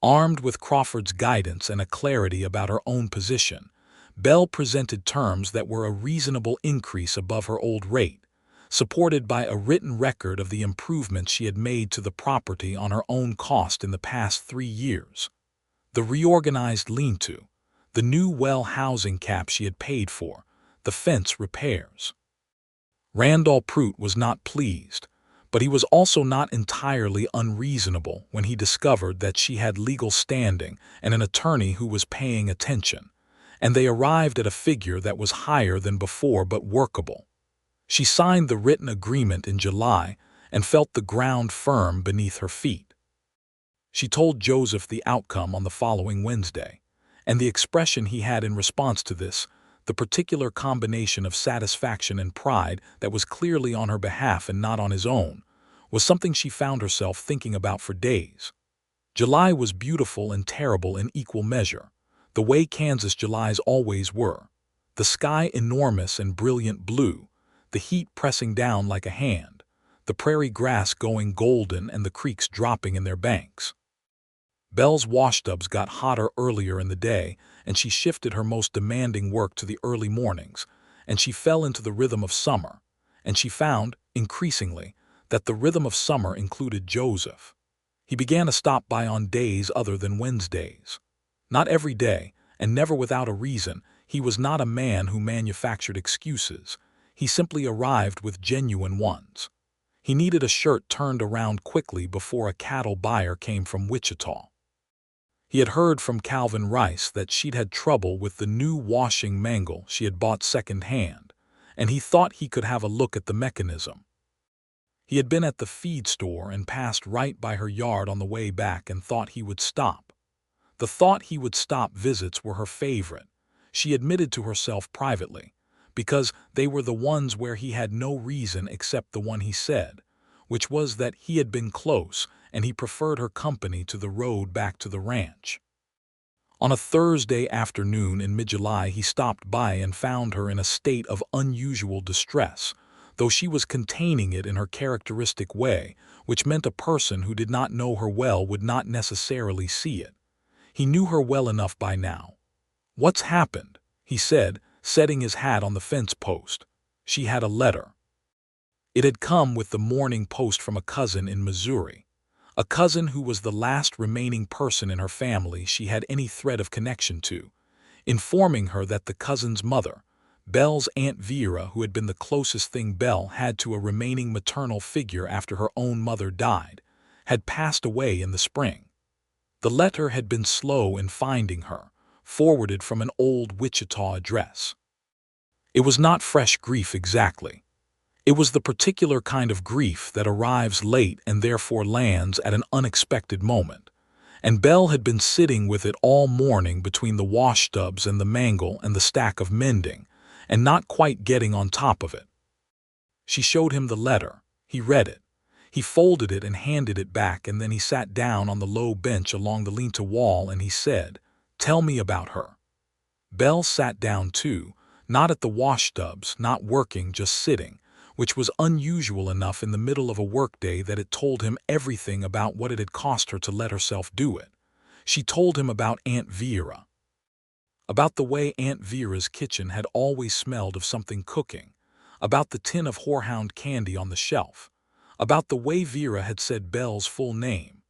Speaker 1: Armed with Crawford's guidance and a clarity about her own position, Belle presented terms that were a reasonable increase above her old rate, supported by a written record of the improvements she had made to the property on her own cost in the past 3 years. The reorganized lean-to, the new well housing cap she had paid for, the fence repairs. Randall Prout was not pleased, but he was also not entirely unreasonable when he discovered that she had legal standing and an attorney who was paying attention, and they arrived at a figure that was higher than before but workable. She signed the written agreement in July and felt the ground firm beneath her feet. She told Joseph the outcome on the following Wednesday, and the expression he had in response to this, the particular combination of satisfaction and pride that was clearly on her behalf and not on his own, was something she found herself thinking about for days. July was beautiful and terrible in equal measure, the way Kansas Julys always were. The sky enormous and brilliant blue, the heat pressing down like a hand, the prairie grass going golden and the creeks dropping in their banks. Belle's washtubs got hotter earlier in the day, and she shifted her most demanding work to the early mornings, and she fell into the rhythm of summer, and she found, increasingly, that the rhythm of summer included Joseph. He began to stop by on days other than Wednesdays. Not every day, and never without a reason. He was not a man who manufactured excuses. He simply arrived with genuine ones. He needed a shirt turned around quickly before a cattle buyer came from Wichita. He had heard from Calvin Rice that she'd had trouble with the new washing mangle she had bought second-hand, and he thought he could have a look at the mechanism. He had been at the feed store and passed right by her yard on the way back and thought he would stop. The thought he would stop visits were her favorite, she admitted to herself privately, because they were the ones where he had no reason except the one he said, which was that he had been close and he preferred her company to the road back to the ranch. On a Thursday afternoon in mid-July he stopped by and found her in a state of unusual distress, though she was containing it in her characteristic way, which meant a person who did not know her well would not necessarily see it. He knew her well enough by now. "What's happened?" he said, setting his hat on the fence post. She had a letter. It had come with the morning post from a cousin in Missouri, a cousin who was the last remaining person in her family she had any thread of connection to, informing her that the cousin's mother, Belle's Aunt Vera, who had been the closest thing Belle had to a remaining maternal figure after her own mother died, had passed away in the spring. The letter had been slow in finding her, forwarded from an old Wichita address. It was not fresh grief exactly. It was the particular kind of grief that arrives late and therefore lands at an unexpected moment, and Belle had been sitting with it all morning between the washtubs and the mangle and the stack of mending, and not quite getting on top of it. She showed him the letter. He read it. He folded it and handed it back, and then he sat down on the low bench along the lean-to wall and he said, "Tell me about her." Belle sat down too, not at the washtubs, not working, just sitting, which was unusual enough in the middle of a workday that it told him everything about what it had cost her to let herself do it. She told him about Aunt Vera, about the way Aunt Vera's kitchen had always smelled of something cooking, about the tin of horehound candy on the shelf, about the way Vera had said Belle's full name,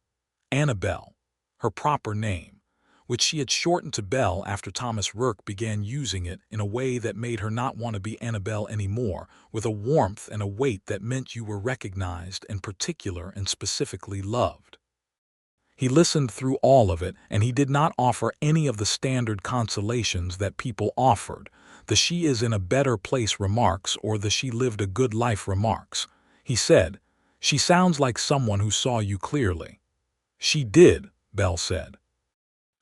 Speaker 1: Annabelle, her proper name, which she had shortened to Belle after Thomas Rourke began using it in a way that made her not want to be Annabelle anymore, with a warmth and a weight that meant you were recognized and particular and specifically loved. He listened through all of it, and he did not offer any of the standard consolations that people offered, the she is in a better place remarks or the she lived a good life remarks. He said, "She sounds like someone who saw you clearly." "She did," Belle said.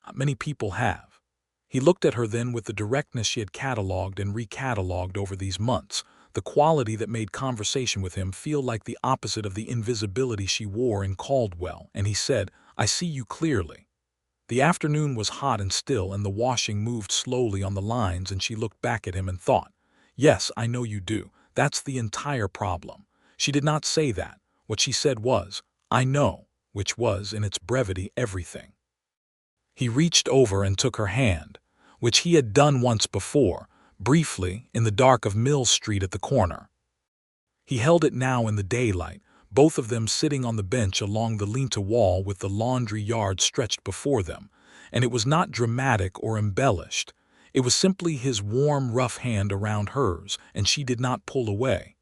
Speaker 1: "Not many people have." He looked at her then with the directness she had catalogued and recatalogued over these months, the quality that made conversation with him feel like the opposite of the invisibility she wore in Caldwell, and he said, "I see you clearly." The afternoon was hot and still, and the washing moved slowly on the lines, and she looked back at him and thought, "Yes, I know you do. That's the entire problem." She did not say that. What she said was, "I know," which was, in its brevity, everything. He reached over and took her hand, which he had done once before, briefly, in the dark of Mill Street at the corner. He held it now in the daylight, both of them sitting on the bench along the lean-to wall with the laundry yard stretched before them, and it was not dramatic or embellished. It was simply his warm, rough hand around hers, and she did not pull away.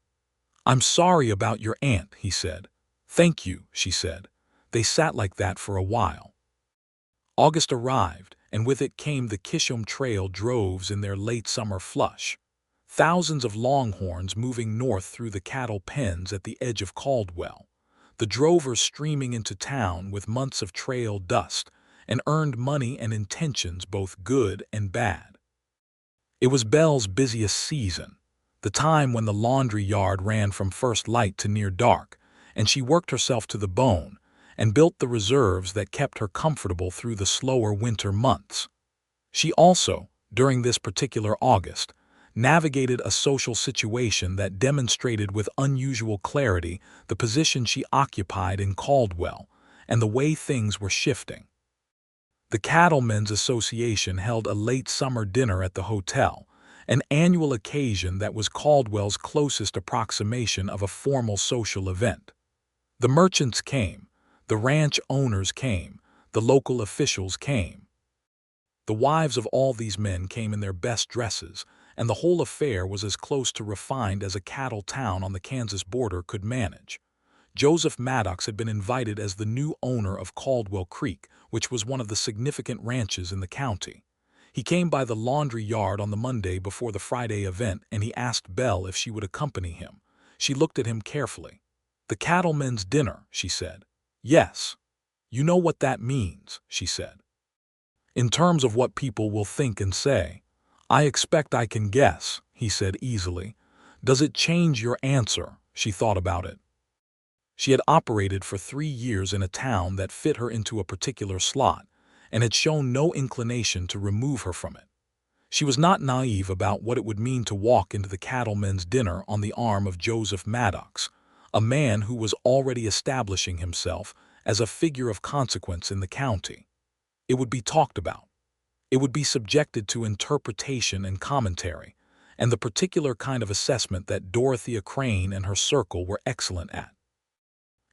Speaker 1: "I'm sorry about your aunt," he said. "Thank you," she said. They sat like that for a while. August arrived, and with it came the Kishom Trail droves in their late summer flush. Thousands of longhorns moving north through the cattle pens at the edge of Caldwell. The drovers streaming into town with months of trail dust, and earned money and intentions both good and bad. It was Belle's busiest season, the time when the laundry yard ran from first light to near dark, and she worked herself to the bone and built the reserves that kept her comfortable through the slower winter months. She also, during this particular August, navigated a social situation that demonstrated with unusual clarity the position she occupied in Caldwell and the way things were shifting. The Cattlemen's Association held a late summer dinner at the hotel, an annual occasion that was Caldwell's closest approximation of a formal social event. The merchants came, the ranch owners came, the local officials came. The wives of all these men came in their best dresses, and the whole affair was as close to refined as a cattle town on the Kansas border could manage. Joseph Maddox had been invited as the new owner of Caldwell Creek, which was one of the significant ranches in the county. He came by the laundry yard on the Monday before the Friday event, and he asked Belle if she would accompany him. She looked at him carefully. "The cattlemen's dinner," she said. "Yes. You know what that means," she said. "In terms of what people will think and say, I expect I can guess," he said easily. "Does it change your answer?" She thought about it. She had operated for 3 years in a town that fit her into a particular slot, and had shown no inclination to remove her from it. She was not naive about what it would mean to walk into the cattlemen's dinner on the arm of Joseph Maddox, a man who was already establishing himself as a figure of consequence in the county. It would be talked about. It would be subjected to interpretation and commentary, and the particular kind of assessment that Dorothea Crane and her circle were excellent at.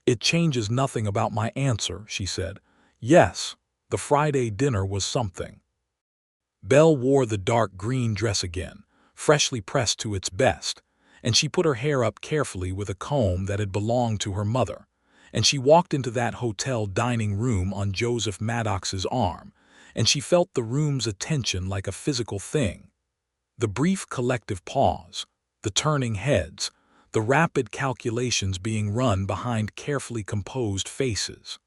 Speaker 1: "It changes nothing about my answer," she said. "Yes, the Friday dinner was something." Belle wore the dark green dress again, freshly pressed to its best, and she put her hair up carefully with a comb that had belonged to her mother, and she walked into that hotel dining room on Joseph Maddox's arm, and she felt the room's attention like a physical thing. The brief collective pause, the turning heads, the rapid calculations being run behind carefully composed faces.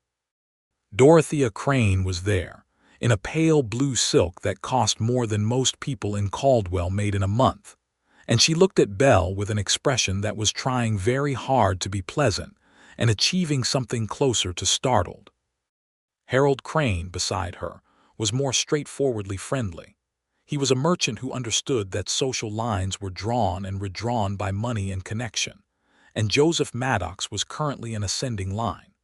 Speaker 1: Dorothea Crane was there, in a pale blue silk that cost more than most people in Caldwell made in a month, and she looked at Belle with an expression that was trying very hard to be pleasant and achieving something closer to startled. Harold Crane, beside her, was more straightforwardly friendly. He was a merchant who understood that social lines were drawn and redrawn by money and connection, and Joseph Maddox was currently an ascending line.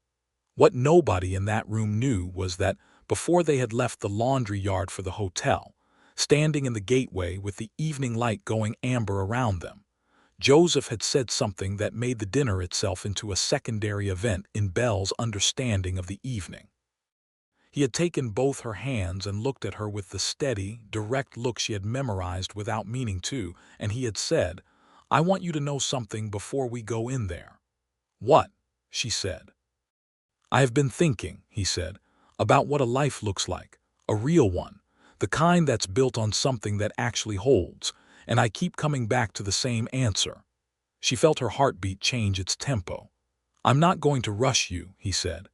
Speaker 1: What nobody in that room knew was that, before they had left the laundry yard for the hotel, standing in the gateway with the evening light going amber around them, Joseph had said something that made the dinner itself into a secondary event in Belle's understanding of the evening. He had taken both her hands and looked at her with the steady, direct look she had memorized without meaning to, and he had said, "I want you to know something before we go in there." "What?" she said. "I have been thinking," he said, "about what a life looks like, a real one, the kind that's built on something that actually holds, and I keep coming back to the same answer." She felt her heartbeat change its tempo. "I'm not going to rush you," he said.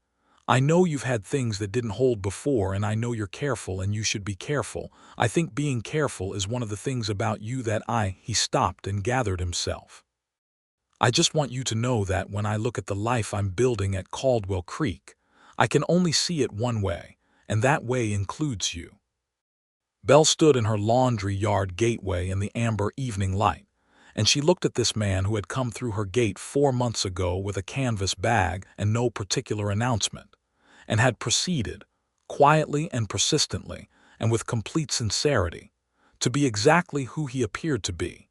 Speaker 1: "I know you've had things that didn't hold before, and I know you're careful and you should be careful. I think being careful is one of the things about you that He stopped and gathered himself. "I just want you to know that when I look at the life I'm building at Caldwell Creek, I can only see it one way, and that way includes you." Belle stood in her laundry yard gateway in the amber evening light, and she looked at this man who had come through her gate 4 months ago with a canvas bag and no particular announcement, and had proceeded, quietly and persistently, and with complete sincerity, to be exactly who he appeared to be.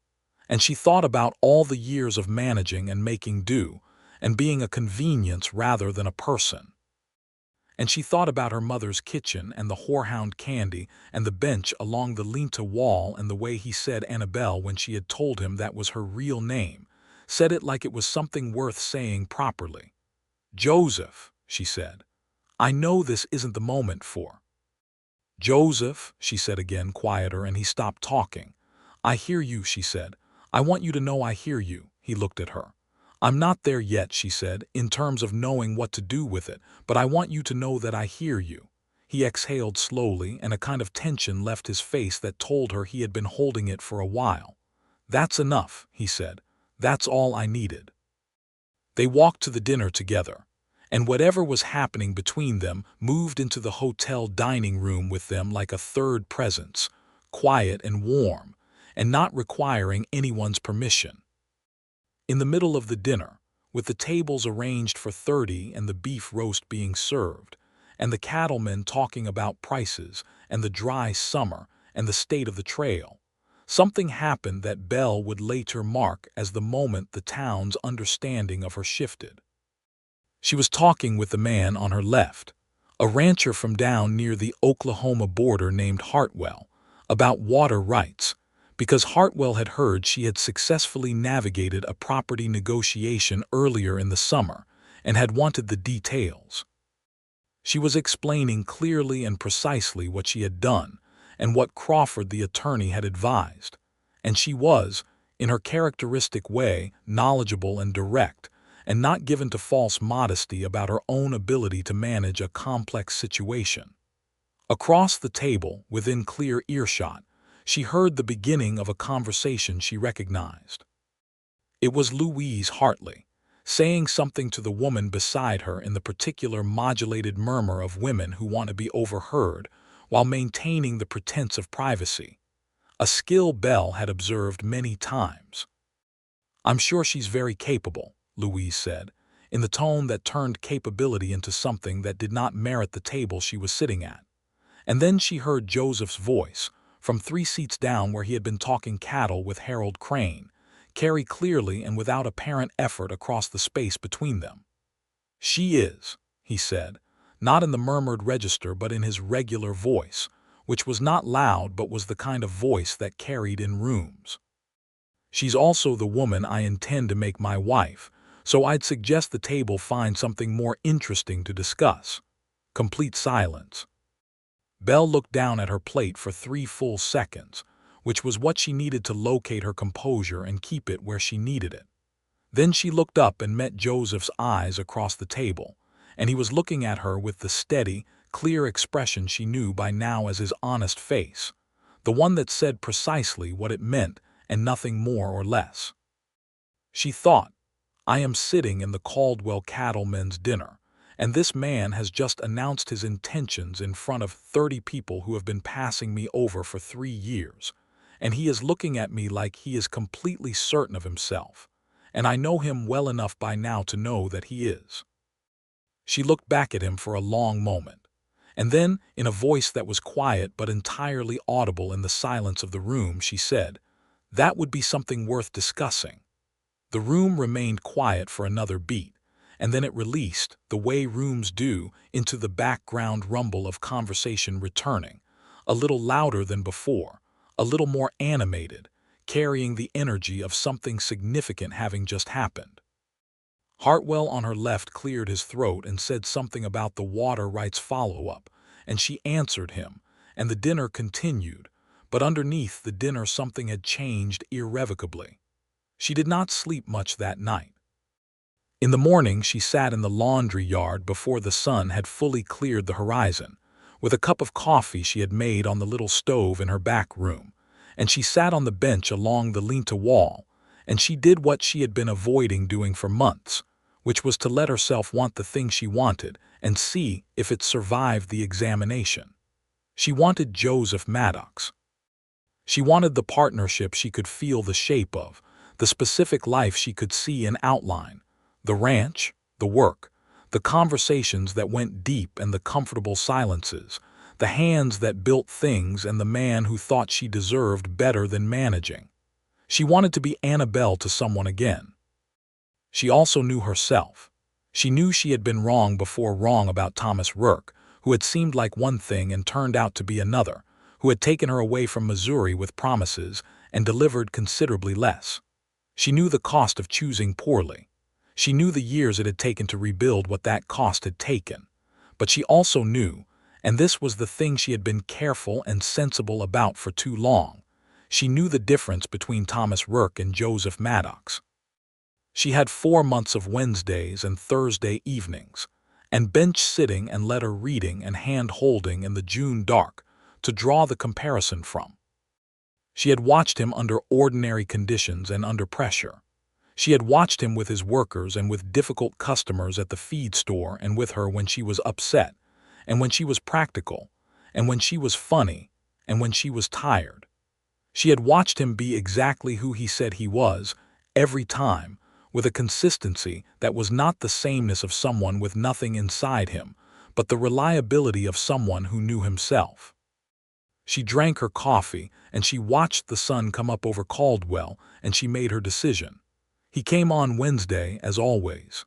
Speaker 1: And she thought about all the years of managing and making do, and being a convenience rather than a person. And she thought about her mother's kitchen and the horehound candy and the bench along the lean-to wall and the way he said Annabelle when she had told him that was her real name, said it like it was something worth saying properly. "Joseph," she said, "I know this isn't the moment for—" "Joseph," she said again, quieter, and he stopped talking. "I hear you," she said. "I want you to know I hear you." He looked at her. "I'm not there yet," she said, "in terms of knowing what to do with it, but I want you to know that I hear you." He exhaled slowly, and a kind of tension left his face that told her he had been holding it for a while. "That's enough," he said. "That's all I needed." They walked to the dinner together, and whatever was happening between them moved into the hotel dining room with them like a third presence, quiet and warm, and not requiring anyone's permission. In the middle of the dinner, with the tables arranged for 30 and the beef roast being served, and the cattlemen talking about prices and the dry summer and the state of the trail, something happened that Belle would later mark as the moment the town's understanding of her shifted. She was talking with the man on her left, a rancher from down near the Oklahoma border named Hartwell, about water rights, because Hartwell had heard she had successfully navigated a property negotiation earlier in the summer and had wanted the details. She was explaining clearly and precisely what she had done and what Crawford the attorney had advised, and she was, in her characteristic way, knowledgeable and direct, and not given to false modesty about her own ability to manage a complex situation. Across the table, within clear earshot, she heard the beginning of a conversation she recognized. It was Louise Hartley, saying something to the woman beside her in the particular modulated murmur of women who want to be overheard while maintaining the pretense of privacy, a skill Belle had observed many times. "I'm sure she's very capable," Louise said, in the tone that turned capability into something that did not merit the table she was sitting at. And then she heard Joseph's voice, from 3 seats down where he had been talking cattle with Harold Crane, carry clearly and without apparent effort across the space between them. "She is," he said, not in the murmured register but in his regular voice, which was not loud but was the kind of voice that carried in rooms. "She's also the woman I intend to make my wife, so I'd suggest the table find something more interesting to discuss." Complete silence. Belle looked down at her plate for 3 full seconds, which was what she needed to locate her composure and keep it where she needed it. Then she looked up and met Joseph's eyes across the table, and he was looking at her with the steady, clear expression she knew by now as his honest face, the one that said precisely what it meant and nothing more or less. She thought, "I am sitting in the Caldwell cattlemen's dinner, and this man has just announced his intentions in front of 30 people who have been passing me over for 3 years, and he is looking at me like he is completely certain of himself, and I know him well enough by now to know that he is." She looked back at him for a long moment, and then, in a voice that was quiet but entirely audible in the silence of the room, she said, "That would be something worth discussing." The room remained quiet for another beat, and then it released, the way rooms do, into the background rumble of conversation returning, a little louder than before, a little more animated, carrying the energy of something significant having just happened. Hartwell on her left cleared his throat and said something about the water rights follow-up, and she answered him, and the dinner continued, But underneath the dinner something had changed irrevocably. She did not sleep much that night. In the morning she sat in the laundry yard before the sun had fully cleared the horizon, with a cup of coffee she had made on the little stove in her back room, and she sat on the bench along the lean-to wall, and she did what she had been avoiding doing for months, which was to let herself want the thing she wanted and see if it survived the examination. She wanted Joseph Maddox. She wanted the partnership she could feel the shape of, the specific life she could see in outline, the ranch, the work, the conversations that went deep and the comfortable silences, the hands that built things and the man who thought she deserved better than managing. She wanted to be Annabelle to someone again. She also knew herself. She knew she had been wrong before wrong about Thomas Rourke, who had seemed like one thing and turned out to be another, who had taken her away from Missouri with promises and delivered considerably less. She knew the cost of choosing poorly. She knew the years it had taken to rebuild what that cost had taken. But she also knew, and this was the thing she had been careful and sensible about for too long, she knew the difference between Thomas Rourke and Joseph Maddox. She had 4 months of Wednesdays and Thursday evenings, and bench sitting and letter reading and hand holding in the June dark to draw the comparison from. She had watched him under ordinary conditions and under pressure. She had watched him with his workers and with difficult customers at the feed store and with her when she was upset, and when she was practical, and when she was funny, and when she was tired. She had watched him be exactly who he said he was, every time, with a consistency that was not the sameness of someone with nothing inside him, but the reliability of someone who knew himself. She drank her coffee, and she watched the sun come up over Caldwell, and she made her decision. He came on Wednesday, as always.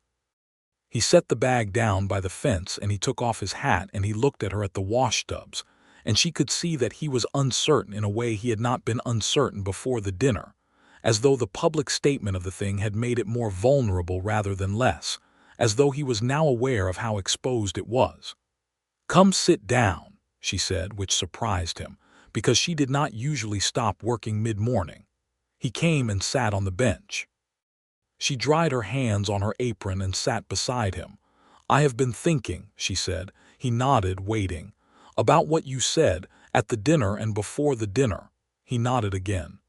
Speaker 1: He set the bag down by the fence, and he took off his hat, and he looked at her at the washtubs, and she could see that he was uncertain in a way he had not been uncertain before the dinner, as though the public statement of the thing had made it more vulnerable rather than less, as though he was now aware of how exposed it was. "Come sit down," she said, which surprised him, because she did not usually stop working mid-morning. He came and sat on the bench. She dried her hands on her apron and sat beside him. "I have been thinking," she said. He nodded, waiting. "About what you said, at the dinner and before the dinner." He nodded again.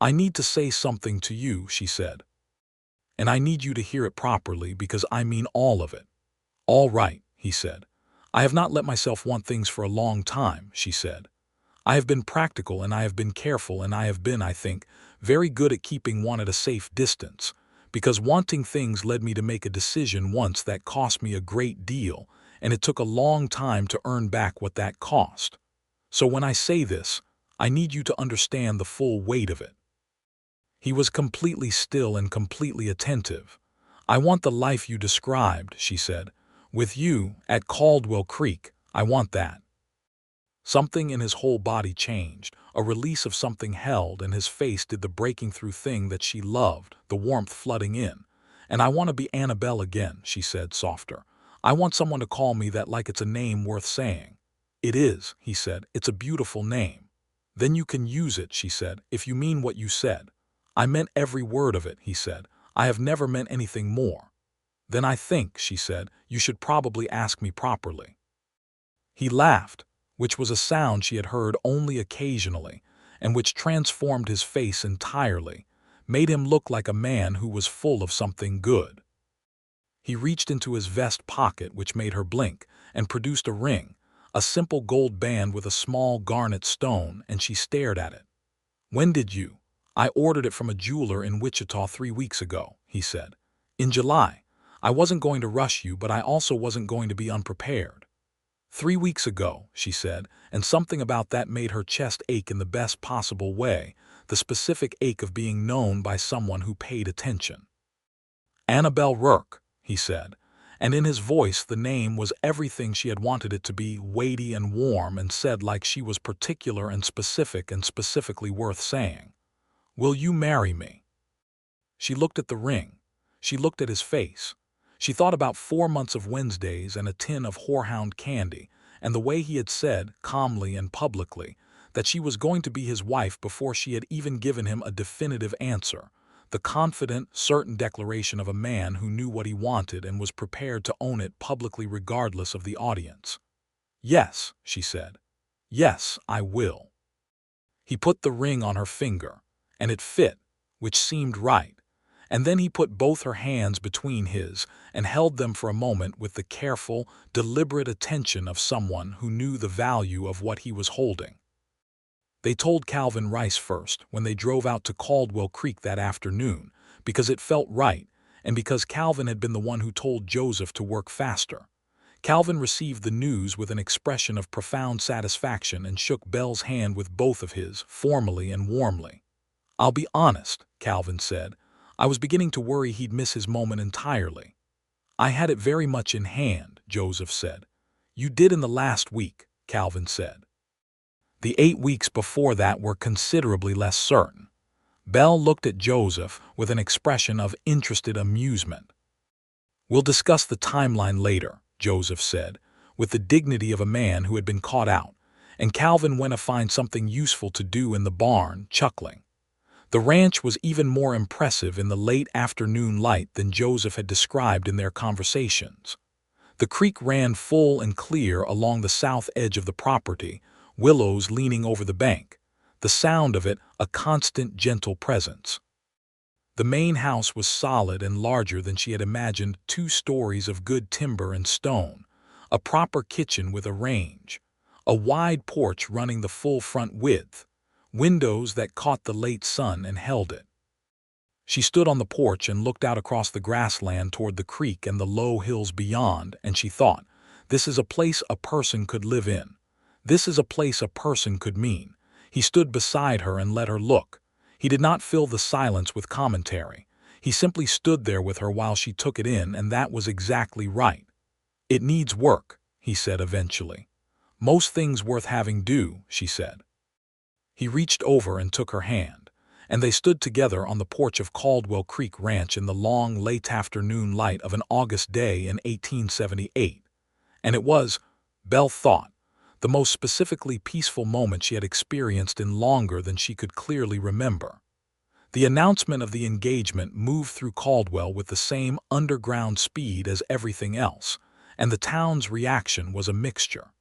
Speaker 1: "I need to say something to you," she said. "And I need you to hear it properly because I mean all of it." "All right," he said. "I have not let myself want things for a long time," she said. "I have been practical and I have been careful and I have been, I think, very good at keeping one at a safe distance, because wanting things led me to make a decision once that cost me a great deal, and it took a long time to earn back what that cost. So when I say this, I need you to understand the full weight of it." He was completely still and completely attentive. "I want the life you described," she said. "With you, at Caldwell Creek, I want that." Something in his whole body changed, a release of something held, and his face did the breaking through thing that she loved, the warmth flooding in. "And I want to be Annabelle again," she said, softer. "I want someone to call me that like it's a name worth saying." "It is," he said. "It's a beautiful name." "Then you can use it," she said, "if you mean what you said." "I meant every word of it," he said. "I have never meant anything more." "Then I think," she said, "you should probably ask me properly." He laughed, which was a sound she had heard only occasionally, and which transformed his face entirely, made him look like a man who was full of something good. He reached into his vest pocket, which made her blink, and produced a ring, a simple gold band with a small garnet stone, and she stared at it. "When did you?" "I ordered it from a jeweler in Wichita 3 weeks ago," he said. "In July. I wasn't going to rush you, but I also wasn't going to be unprepared." 3 weeks ago," she said, and something about that made her chest ache in the best possible way, the specific ache of being known by someone who paid attention. "Annabelle Rourke," he said, and in his voice the name was everything she had wanted it to be, weighty and warm, and said like she was particular and specifically worth saying. "Will you marry me?" She looked at the ring. She looked at his face. She thought about 4 months of Wednesdays and a tin of horehound candy, and the way he had said, calmly and publicly, that she was going to be his wife before she had even given him a definitive answer, the confident, certain declaration of a man who knew what he wanted and was prepared to own it publicly regardless of the audience. "Yes," she said. "Yes, I will." He put the ring on her finger, and it fit, which seemed right, and then he put both her hands between his and held them for a moment with the careful, deliberate attention of someone who knew the value of what he was holding. They told Calvin Rice first when they drove out to Caldwell Creek that afternoon, because it felt right, and because Calvin had been the one who told Joseph to work faster. Calvin received the news with an expression of profound satisfaction and shook Belle's hand with both of his, formally and warmly. "I'll be honest," Calvin said. "I was beginning to worry he'd miss his moment entirely." "I had it very much in hand," Joseph said. "You did in the last week," Calvin said. "The 8 weeks before that were considerably less certain." Belle looked at Joseph with an expression of interested amusement. "We'll discuss the timeline later," Joseph said, with the dignity of a man who had been caught out, and Calvin went to find something useful to do in the barn, chuckling. The ranch was even more impressive in the late afternoon light than Joseph had described in their conversations. The creek ran full and clear along the south edge of the property, willows leaning over the bank, the sound of it a constant, gentle presence. The main house was solid and larger than she had imagined, 2 stories of good timber and stone, a proper kitchen with a range, a wide porch running the full front width, windows that caught the late sun and held it. She stood on the porch and looked out across the grassland toward the creek and the low hills beyond, and she thought, "This is a place a person could live in. This is a place a person could mean." He stood beside her and let her look. He did not fill the silence with commentary. He simply stood there with her while she took it in, and that was exactly right. "It needs work," he said eventually. "Most things worth having do," she said. He reached over and took her hand, and they stood together on the porch of Caldwell Creek Ranch in the long, late afternoon light of an August day in 1878. And it was, Belle thought, the most specifically peaceful moment she had experienced in longer than she could clearly remember. The announcement of the engagement moved through Caldwell with the same underground speed as everything else, and the town's reaction was a mixture.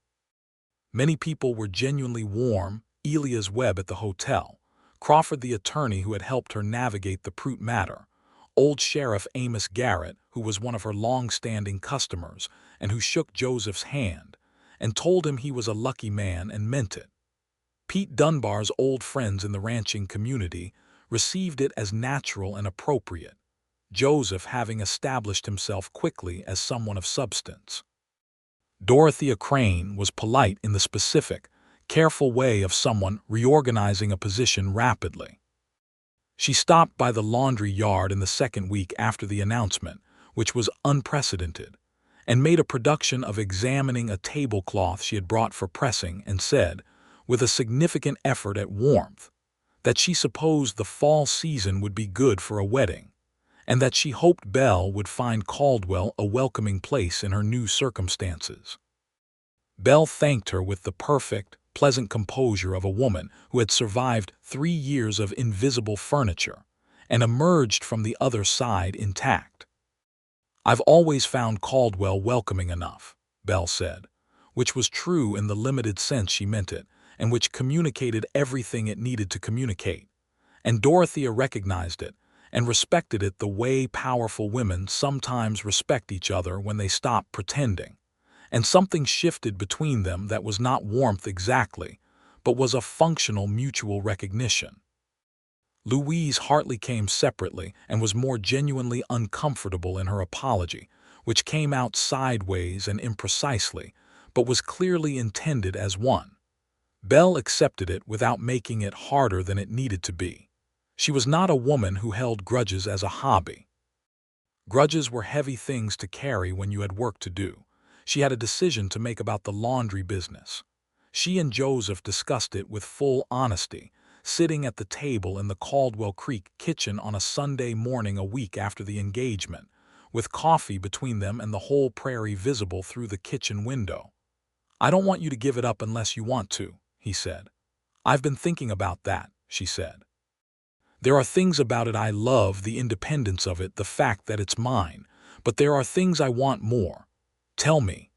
Speaker 1: Many people were genuinely warm, Elias Webb at the hotel, Crawford the attorney who had helped her navigate the Prout matter, old Sheriff Amos Garrett, who was one of her long-standing customers and who shook Joseph's hand, and told him he was a lucky man and meant it. Pete Dunbar's old friends in the ranching community received it as natural and appropriate, Joseph having established himself quickly as someone of substance. Dorothea Crane was polite in the specific, careful way of someone reorganizing a position rapidly. She stopped by the laundry yard in the second week after the announcement, which was unprecedented, and made a production of examining a tablecloth she had brought for pressing and said, with a significant effort at warmth, that she supposed the fall season would be good for a wedding, and that she hoped Belle would find Caldwell a welcoming place in her new circumstances. Belle thanked her with the perfect, pleasant composure of a woman who had survived 3 years of invisible furniture and emerged from the other side intact. "I've always found Caldwell welcoming enough," Belle said, which was true in the limited sense she meant it, and which communicated everything it needed to communicate. And Dorothea recognized it and respected it the way powerful women sometimes respect each other when they stop pretending. And something shifted between them that was not warmth exactly, but was a functional mutual recognition. Louise Hartley came separately and was more genuinely uncomfortable in her apology, which came out sideways and imprecisely, but was clearly intended as one. Belle accepted it without making it harder than it needed to be. She was not a woman who held grudges as a hobby. Grudges were heavy things to carry when you had work to do. She had a decision to make about the laundry business. She and Joseph discussed it with full honesty, sitting at the table in the Caldwell Creek kitchen on a Sunday morning a week after the engagement, with coffee between them and the whole prairie visible through the kitchen window. "I don't want you to give it up unless you want to," he said. "I've been thinking about that," she said. "There are things about it I love, the independence of it, the fact that it's mine. But there are things I want more. Tell me."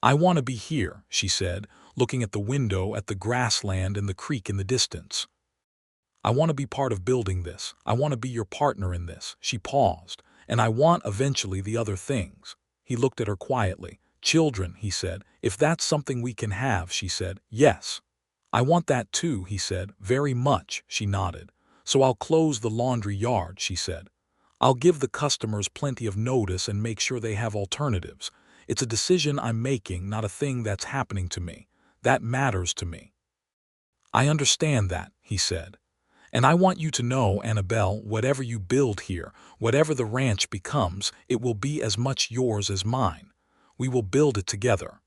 Speaker 1: "I want to be here," she said, looking at the window at the grassland and the creek in the distance. "I want to be part of building this. I want to be your partner in this." She paused. "And I want eventually the other things." He looked at her quietly. "Children," he said. "If that's something we can have," she said. "Yes." "I want that too," he said. "Very much," she nodded. "So I'll close the laundry yard," she said. "I'll give the customers plenty of notice and make sure they have alternatives. It's a decision I'm making, not a thing that's happening to me. That matters to me." "I understand that," he said. "And I want you to know, Annabelle, whatever you build here, whatever the ranch becomes, it will be as much yours as mine. We will build it together."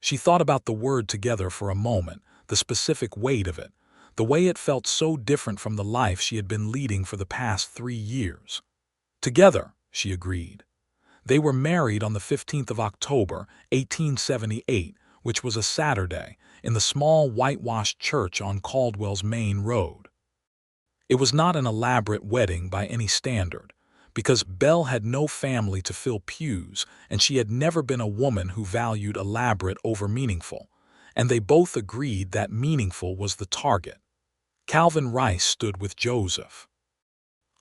Speaker 1: She thought about the word together for a moment, the specific weight of it, the way it felt so different from the life she had been leading for the past 3 years. "Together," she agreed. They were married on the 15th of October, 1878, which was a Saturday, in the small whitewashed church on Caldwell's main road. It was not an elaborate wedding by any standard, because Belle had no family to fill pews, and she had never been a woman who valued elaborate over meaningful, and they both agreed that meaningful was the target. Calvin Rice stood with Joseph.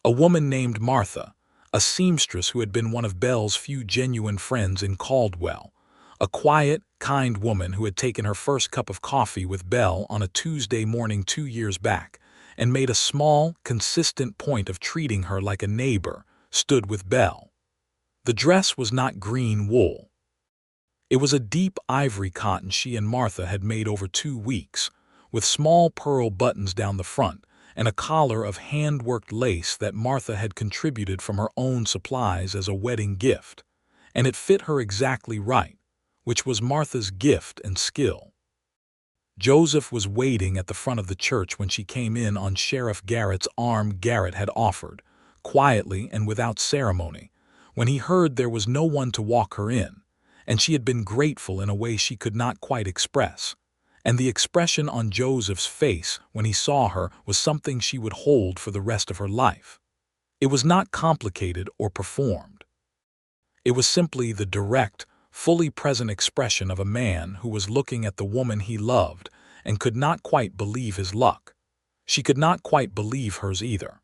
Speaker 1: A woman named Martha, a seamstress who had been one of Belle's few genuine friends in Caldwell, a quiet, kind woman who had taken her first cup of coffee with Belle on a Tuesday morning 2 years back, and made a small, consistent point of treating her like a neighbor, stood with Belle. The dress was not green wool. It was a deep ivory cotton she and Martha had made over 2 weeks, with small pearl buttons down the front, and a collar of hand-worked lace that Martha had contributed from her own supplies as a wedding gift, and it fit her exactly right, which was Martha's gift and skill. Joseph was waiting at the front of the church when she came in on Sheriff Garrett's arm. Garrett had offered, quietly and without ceremony, when he heard there was no one to walk her in, and she had been grateful in a way she could not quite express. And the expression on Joseph's face when he saw her was something she would hold for the rest of her life. It was not complicated or performed. It was simply the direct, fully present expression of a man who was looking at the woman he loved and could not quite believe his luck. She could not quite believe hers either.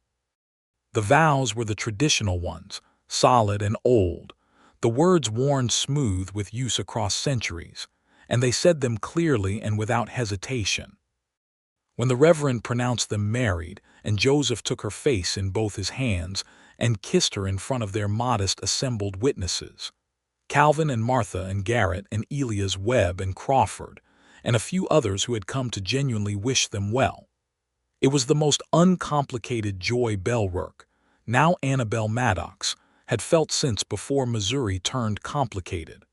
Speaker 1: The vows were the traditional ones, solid and old, the words worn smooth with use across centuries, and they said them clearly and without hesitation. When the Reverend pronounced them married, and Joseph took her face in both his hands and kissed her in front of their modest assembled witnesses, Calvin and Martha and Garrett and Elias Webb and Crawford, and a few others who had come to genuinely wish them well. It was the most uncomplicated joy Belle Rourke, now Annabelle Maddox, had felt since before Missouri turned complicated.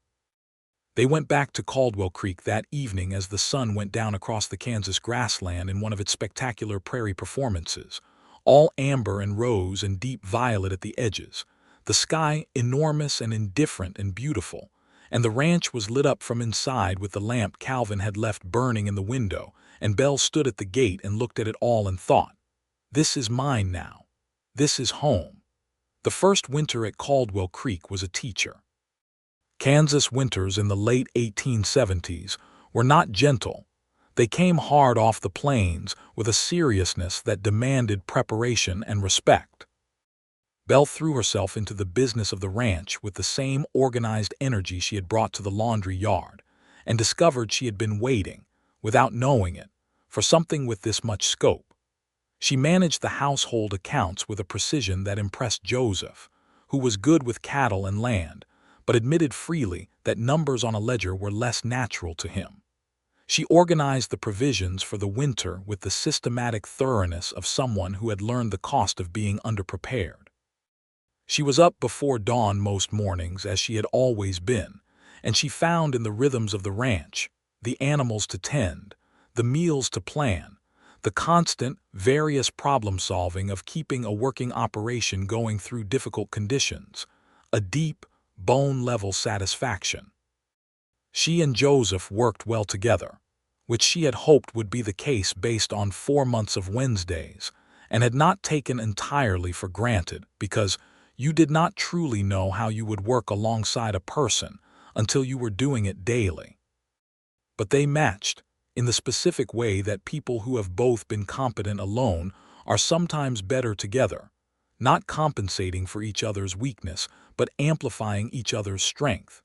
Speaker 1: They went back to Caldwell Creek that evening as the sun went down across the Kansas grassland in one of its spectacular prairie performances, all amber and rose and deep violet at the edges, the sky enormous and indifferent and beautiful, and the ranch was lit up from inside with the lamp Calvin had left burning in the window, and Belle stood at the gate and looked at it all and thought, "This is mine now. This is home." The first winter at Caldwell Creek was a teacher. Kansas winters in the late 1870s were not gentle. They came hard off the plains with a seriousness that demanded preparation and respect. Belle threw herself into the business of the ranch with the same organized energy she had brought to the laundry yard, and discovered she had been waiting, without knowing it, for something with this much scope. She managed the household accounts with a precision that impressed Joseph, who was good with cattle and land, but admitted freely that numbers on a ledger were less natural to him. She organized the provisions for the winter with the systematic thoroughness of someone who had learned the cost of being underprepared. She was up before dawn most mornings, as she had always been, and she found in the rhythms of the ranch, the animals to tend, the meals to plan, the constant, various problem-solving of keeping a working operation going through difficult conditions, a deep, bone-level satisfaction. She and Joseph worked well together. which she had hoped would be the case based on 4 months of Wednesdays, and had not taken entirely for granted because you did not truly know how you would work alongside a person until you were doing it daily. But they matched, in the specific way that people who have both been competent alone are sometimes better together, not compensating for each other's weakness, but amplifying each other's strength.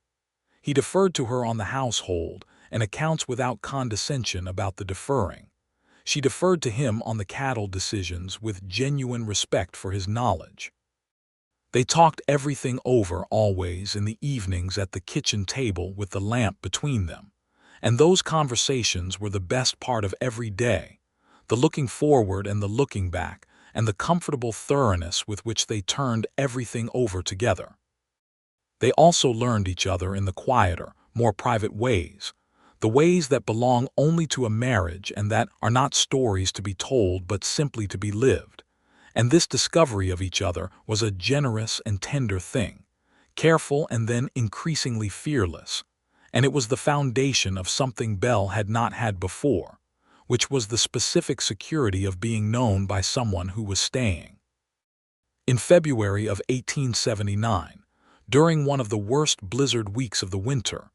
Speaker 1: He deferred to her on the household and accounts without condescension about the deferring. She deferred to him on the cattle decisions with genuine respect for his knowledge. They talked everything over always in the evenings at the kitchen table with the lamp between them, and those conversations were the best part of every day, the looking forward and the looking back, and the comfortable thoroughness with which they turned everything over together. They also learned each other in the quieter, more private ways, the ways that belong only to a marriage and that are not stories to be told but simply to be lived. And this discovery of each other was a generous and tender thing, careful and then increasingly fearless, and it was the foundation of something Belle had not had before, which was the specific security of being known by someone who was staying. In February of 1879, during one of the worst blizzard weeks of the winter,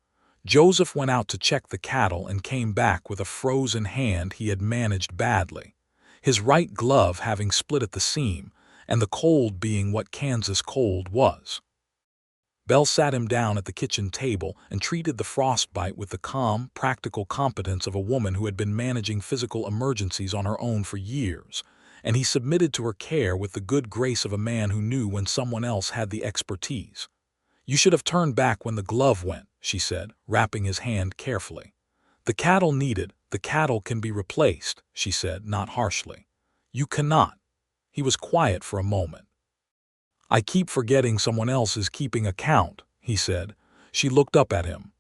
Speaker 1: Joseph went out to check the cattle and came back with a frozen hand he had managed badly, his right glove having split at the seam, and the cold being what Kansas cold was. Belle sat him down at the kitchen table and treated the frostbite with the calm, practical competence of a woman who had been managing physical emergencies on her own for years, and he submitted to her care with the good grace of a man who knew when someone else had the expertise. "You should have turned back when the glove went," she said, wrapping his hand carefully. "The cattle can be replaced," she said, not harshly. "You cannot." He was quiet for a moment. "I keep forgetting someone else is keeping account," he said. She looked up at him.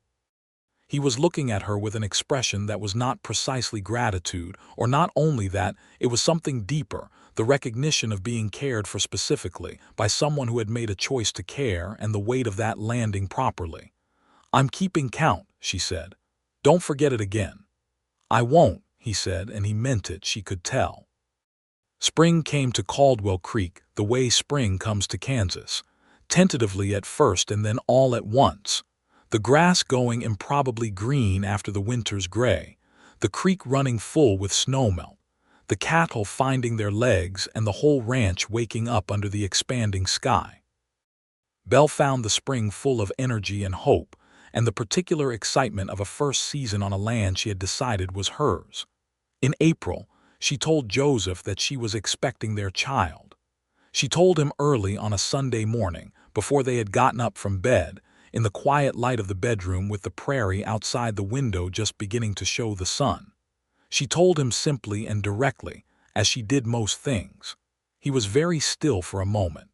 Speaker 1: He was looking at her with an expression that was not precisely gratitude, or not only that, it was something deeper, the recognition of being cared for specifically by someone who had made a choice to care and the weight of that landing properly. "I'm keeping count," she said. "Don't forget it again." "I won't," he said, and he meant it, she could tell. Spring came to Caldwell Creek the way spring comes to Kansas, tentatively at first and then all at once, the grass going improbably green after the winter's gray, the creek running full with snowmelt, the cattle finding their legs and the whole ranch waking up under the expanding sky. Belle found the spring full of energy and hope, and the particular excitement of a first season on a land she had decided was hers. In April, she told Joseph that she was expecting their child. She told him early on a Sunday morning, before they had gotten up from bed, in the quiet light of the bedroom with the prairie outside the window just beginning to show the sun. She told him simply and directly, as she did most things. He was very still for a moment.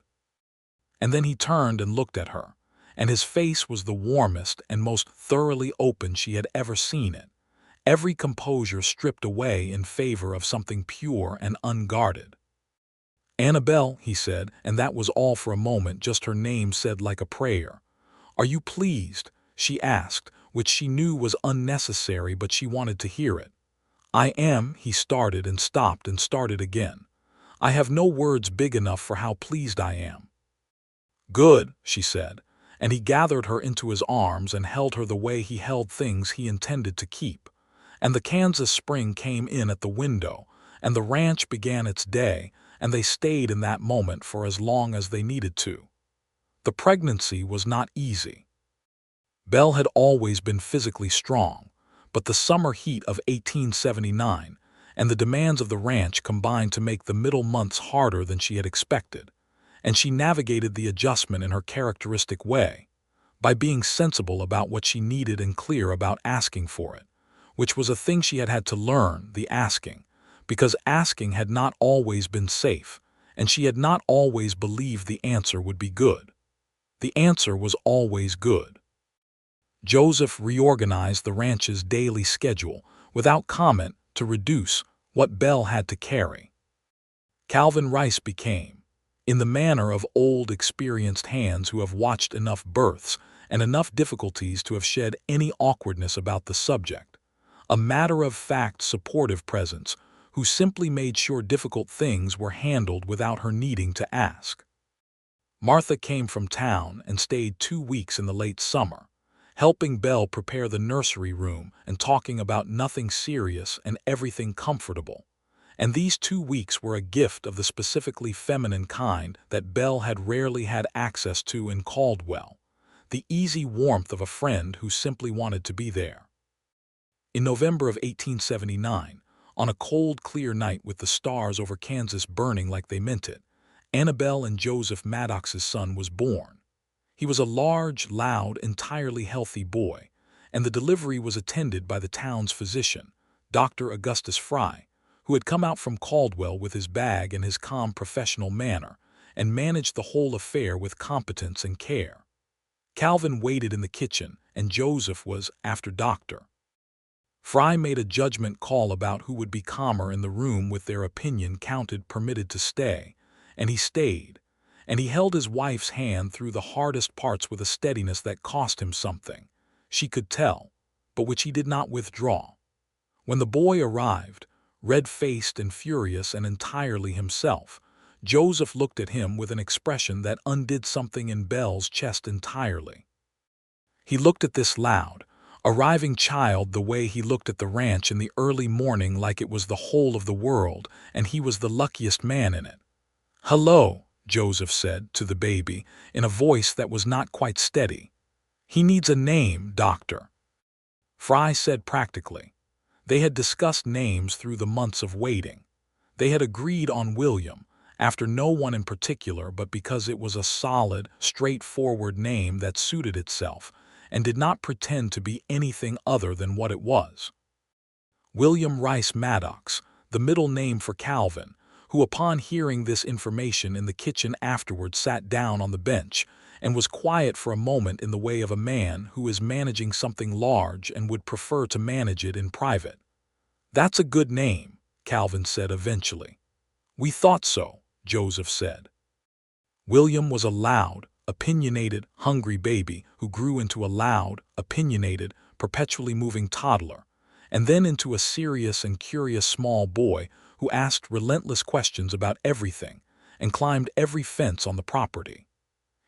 Speaker 1: And then he turned and looked at her, and his face was the warmest and most thoroughly open she had ever seen it, every composure stripped away in favor of something pure and unguarded. "Annabelle," he said, and that was all for a moment, just her name said like a prayer. "Are you pleased?" she asked, which she knew was unnecessary, but she wanted to hear it. "I am," he started and stopped and started again. "I have no words big enough for how pleased I am." "Good," she said, and he gathered her into his arms and held her the way he held things he intended to keep. And the Kansas spring came in at the window, and the ranch began its day, and they stayed in that moment for as long as they needed to. The pregnancy was not easy. Belle had always been physically strong, but the summer heat of 1879 and the demands of the ranch combined to make the middle months harder than she had expected, and she navigated the adjustment in her characteristic way, by being sensible about what she needed and clear about asking for it, which was a thing she had had to learn, the asking, because asking had not always been safe, and she had not always believed the answer would be good. The answer was always good. Joseph reorganized the ranch's daily schedule without comment to reduce what Belle had to carry. Calvin Rice became, in the manner of old experienced hands who have watched enough births and enough difficulties to have shed any awkwardness about the subject, a matter-of-fact supportive presence who simply made sure difficult things were handled without her needing to ask. Martha came from town and stayed 2 weeks in the late summer, helping Belle prepare the nursery room and talking about nothing serious and everything comfortable. And these 2 weeks were a gift of the specifically feminine kind that Belle had rarely had access to in Caldwell, the easy warmth of a friend who simply wanted to be there. In November of 1879, on a cold, clear night with the stars over Kansas burning like they meant it, Annabelle and Joseph Maddox's son was born. He was a large, loud, entirely healthy boy, and the delivery was attended by the town's physician, Dr. Augustus Fry, who had come out from Caldwell with his bag and his calm professional manner, and managed the whole affair with competence and care. Calvin waited in the kitchen, and Joseph was after Dr. Fry made a judgment call about who would be calmer in the room with their opinion counted permitted to stay, and he stayed, and he held his wife's hand through the hardest parts with a steadiness that cost him something, she could tell, but which he did not withdraw. When the boy arrived, red-faced and furious and entirely himself, Joseph looked at him with an expression that undid something in Belle's chest entirely. He looked at this loud, arriving child the way he looked at the ranch in the early morning, like it was the whole of the world and he was the luckiest man in it. "Hello," Joseph said to the baby in a voice that was not quite steady. "He needs a name, doctor," Fry said practically. They had discussed names through the months of waiting. They had agreed on William, after no one in particular, but because it was a solid, straightforward name that suited itself and did not pretend to be anything other than what it was. William Rice Maddox, the middle name for Calvin, who upon hearing this information in the kitchen afterward sat down on the bench and was quiet for a moment in the way of a man who is managing something large and would prefer to manage it in private. "That's a good name," Calvin said eventually. "We thought so," Joseph said. William was a loud, opinionated, hungry baby who grew into a loud, opinionated, perpetually moving toddler, and then into a serious and curious small boy who asked relentless questions about everything and climbed every fence on the property.